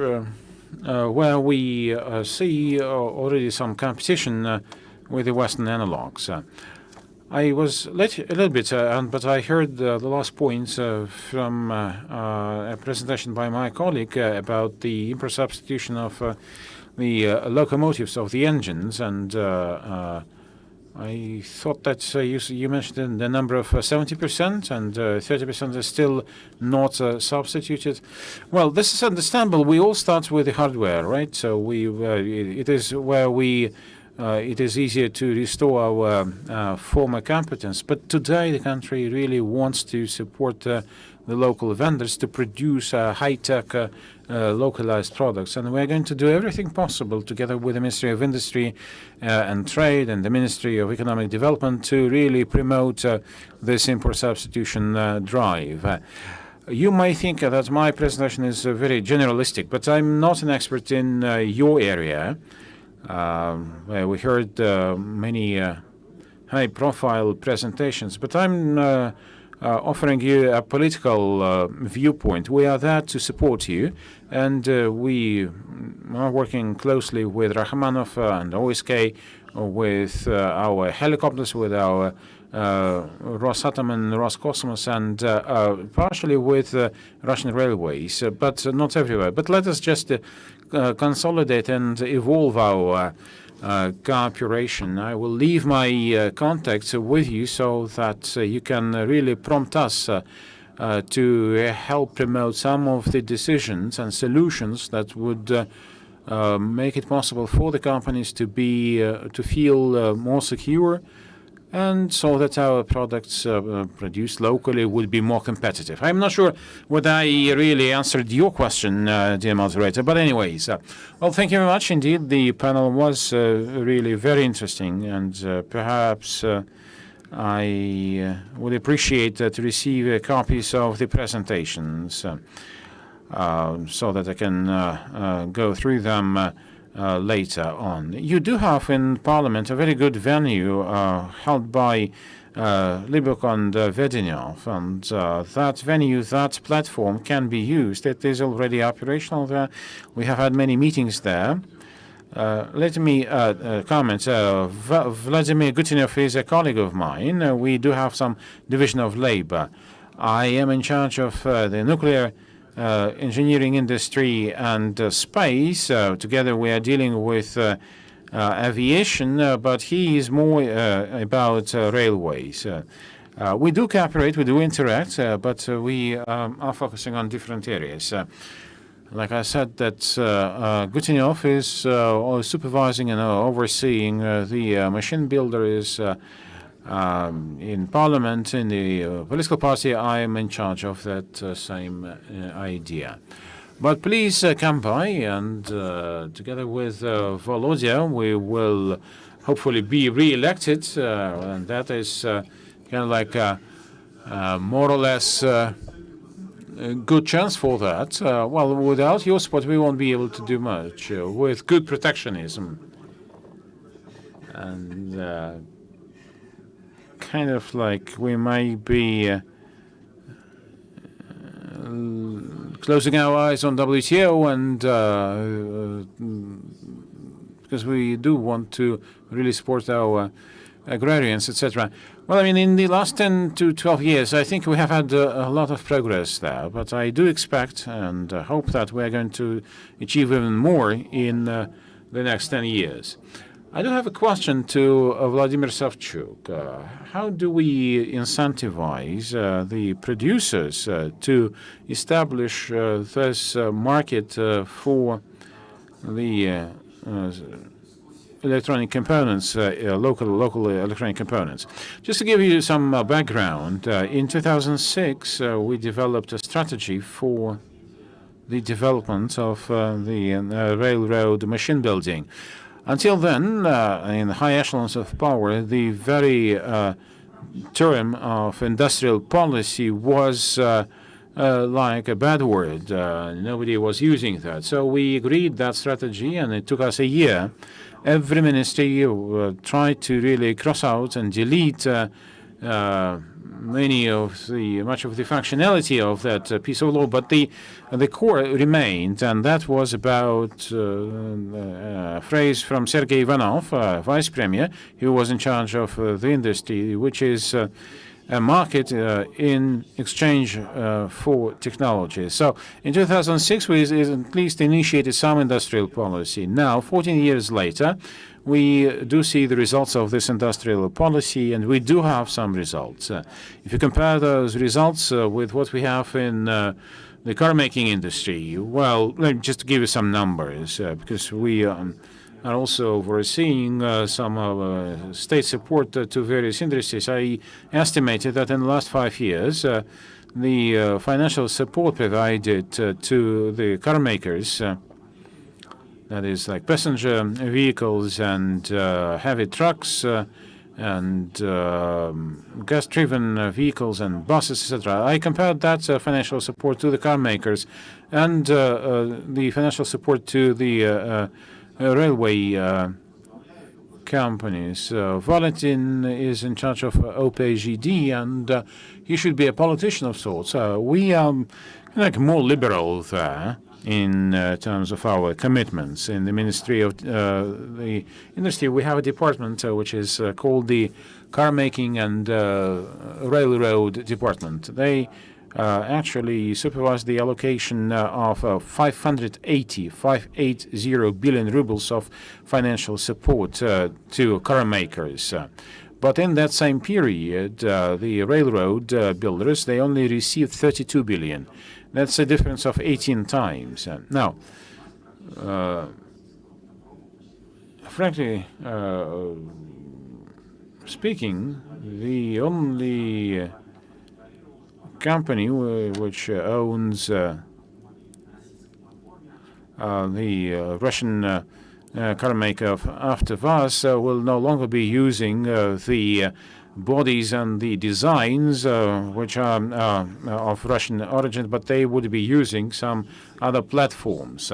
where we see already some competition with the Western analogs. I was late a little bit, but I heard the last points from a presentation by my colleague about the import substitution of the locomotives, of the engines, and I thought that you mentioned the number of 70% and 30% is still not substituted. Well, this is understandable. We all start with the hardware, right? So it is where it is easier to restore our former competence. But today the country really wants to support the local vendors to produce high-tech localized products. And we're going to do everything possible together with the Ministry of Industry and Trade and the Ministry of Economic Development to really promote this import substitution drive. You may think that my presentation is very generalistic, but I'm not an expert in your area. We heard many high-profile presentations, but I'm offering you a political viewpoint. We are there to support you, and we are working closely with Rachmanov and OSK, with our helicopters, with our Rosatom and Roscosmos, and partially with Russian railways, but not everywhere. But let us just consolidate and evolve our cooperation. I will leave my contacts with you so that you can really prompt us to help promote some of the decisions and solutions that would make it possible for the companies to feel more secure, and so that our products produced locally would be more competitive. I'm not sure whether I really answered your question, dear moderator, but anyways, well, thank you very much indeed. The panel was really very interesting, and perhaps I would appreciate to receive copies of the presentations so that I can go through them later on. You do have in Parliament a very good venue held by Libok and Vedinov, and that venue, that platform can be used. It is already operational there. We have had many meetings there. Let me comment. Vladimir Gutinov is a colleague of mine. We do have some division of labor. I am in charge of the nuclear engineering industry and space. Together we are dealing with aviation, but he is more about railways. We do cooperate, we do interact, but we are focusing on different areas. Like I said, that Gutinov is supervising and overseeing the machine builder is in Parliament, in the political party. I am in charge of that same idea. But please come by, and together with Volodya, we will hopefully be re-elected, and that is kind of like more or less a good chance for that. Well, without your support, we won't be able to do much. With good protectionism and kind of like we might be closing our eyes on WTO, and because we do want to really support our agrarians, etc. Well, I mean, in the last 10 to 12 years, I think we have had a lot of progress there, but I do expect and hope that we're going to achieve even more in the next 10 years. I do have a question to Vladimir Savchuk. How do we incentivize the producers to establish this market for the electronic components, local electronic components? Just to give you some background, in 2006, we developed a strategy for the development of the railroad machine building. Until then, in the high echelons of power, the very term of industrial policy was like a bad word. Nobody was using that. So we agreed that strategy, and it took us a year. Every ministry tried to really cross out and delete much of the functionality of that piece of law, but the core remained, and that was about a phrase from Sergei Ivanov, vice premier, who was in charge of the industry, which is a market in exchange for technology. So in 2006, we at least initiated some industrial policy. Now, 14 years later, we do see the results of this industrial policy, and we do have some results. If you compare those results with what we have in the car-making industry, well, let me just give you some numbers, because we are also overseeing some state support to various industries. I estimated that in the last 5 years, the financial support provided to the car makers, that is like passenger vehicles and heavy trucks and gas-driven vehicles and buses, etc. I compared that financial support to the car makers and the financial support to the railway companies. Valentin is in charge of OPGD, and he should be a politician of sorts. We are like more liberal there in terms of our commitments. In the Ministry of the Industry, we have a department which is called the Car Making and Railroad Department. They actually supervise the allocation of 580 billion rubles of financial support to car makers. But in that same period, the railroad builders, they only received 32 billion. That's a difference of 18 times. Now, frankly speaking, the only company which owns the Russian car maker of AvtoVAZ will no longer be using the bodies and the designs which are of Russian origin, but they would be using some other platforms.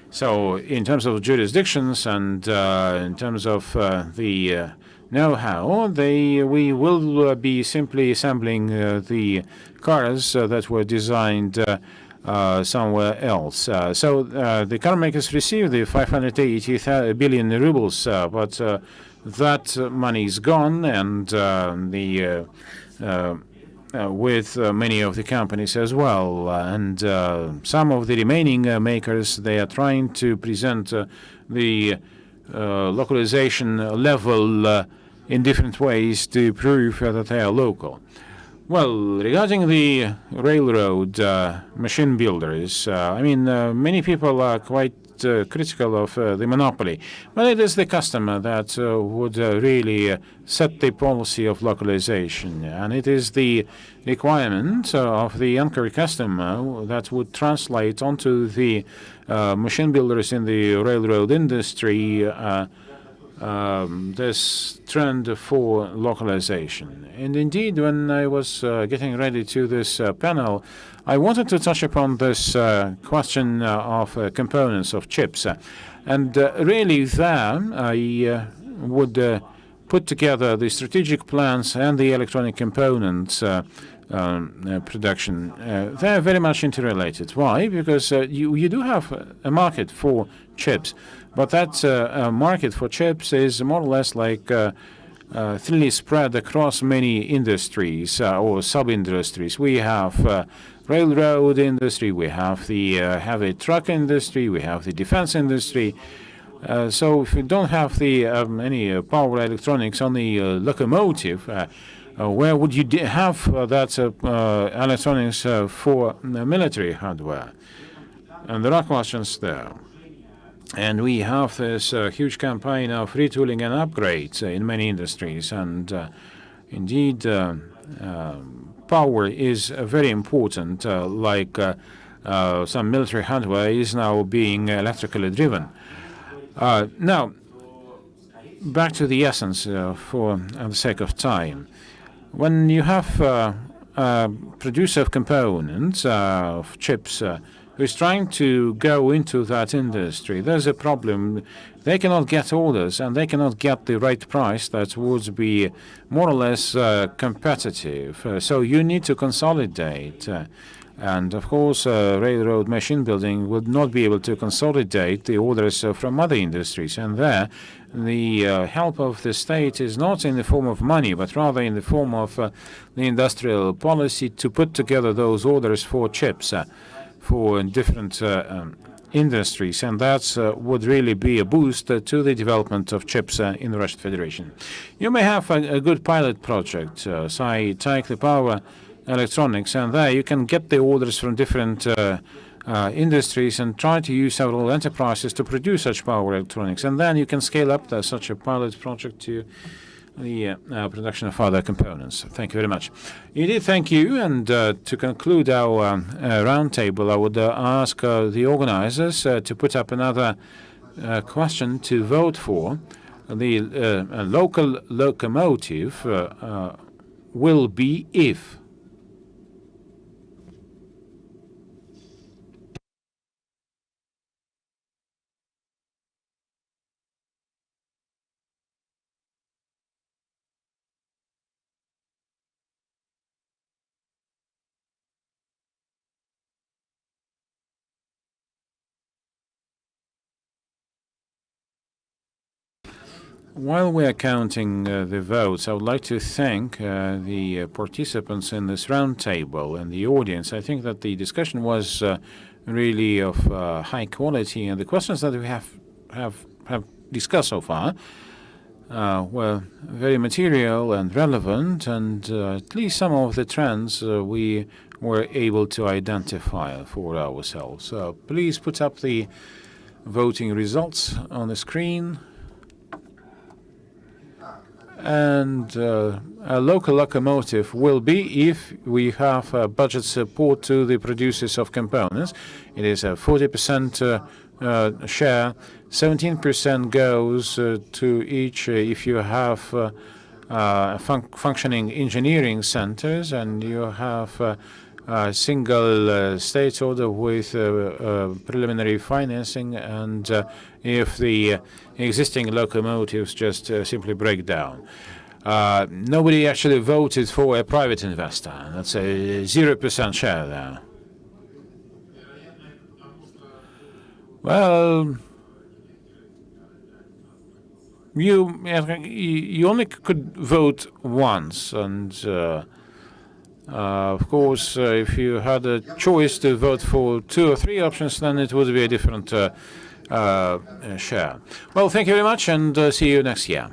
So in terms of jurisdictions and in terms of the know-how, we will be simply assembling the cars that were designed somewhere else. So the car makers received the 580 billion rubles, but that money is gone, and with many of the companies as well. And some of the remaining makers, they are trying to present the localization level in different ways to prove that they are local. Well, regarding the railroad machine builders, I mean, many people are quite critical of the monopoly, but it is the customer that would really set the policy of localization, and it is the requirement of the anchor customer that would translate onto the machine builders in the railroad industry this trend for localization. And indeed, when I was getting ready to this panel, I wanted to touch upon this question of components of chips. And really there, I would put together the strategic plans and the electronic components production. They're very much interrelated. Why? Because you do have a market for chips, but that market for chips is more or less like thinly spread across many industries or sub-industries. We have railroad industry, we have the heavy truck industry, we have the defense industry. So if you don't have the any power electronics on the locomotive, where would you have that electronics for military hardware? And there are questions there. And we have this huge campaign of retooling and upgrades in many industries. And indeed, power is very important, like some military hardware is now being electrically driven. Now, back to the essence for the sake of time. When you have a producer of components, of chips, who is trying to go into that industry, there's a problem. They cannot get orders, and they cannot get the right price that would be more or less competitive. So you need to consolidate. And of course, railroad machine building would not be able to consolidate the orders from other industries. And there, the help of the state is not in the form of money, but rather in the form of the industrial policy to put together those orders for chips for different industries. And that would really be a boost to the development of chips in the Russian Federation. You may have a good pilot project, say, take the power electronics, and there you can get the orders from different industries and try to use several enterprises to produce such power electronics, and then you can scale up such a pilot project to the production of other components. Thank you very much. Indeed, thank you. And to conclude our roundtable, I would ask the organizers to put up another question to vote for. The local locomotive will be if. While we are counting the votes, I would like to thank the participants in this roundtable and the audience. I think that the discussion was really of high quality, and the questions that we have discussed so far were very material and relevant, and at least some of the trends we were able to identify for ourselves. Please put up the voting results on the screen. And a local locomotive will be if we have budget support to the producers of components. It is a 40% share, 17% goes to each if you have functioning engineering centers and you have a single state order with preliminary financing, and if the existing locomotives just simply break down. Nobody actually voted for a private investor. That's a 0% share there. Well, you only could vote once, and of course, if you had a choice to vote for 2 or 3 options, then it would be a different share. Well, thank you very much, and see you next year.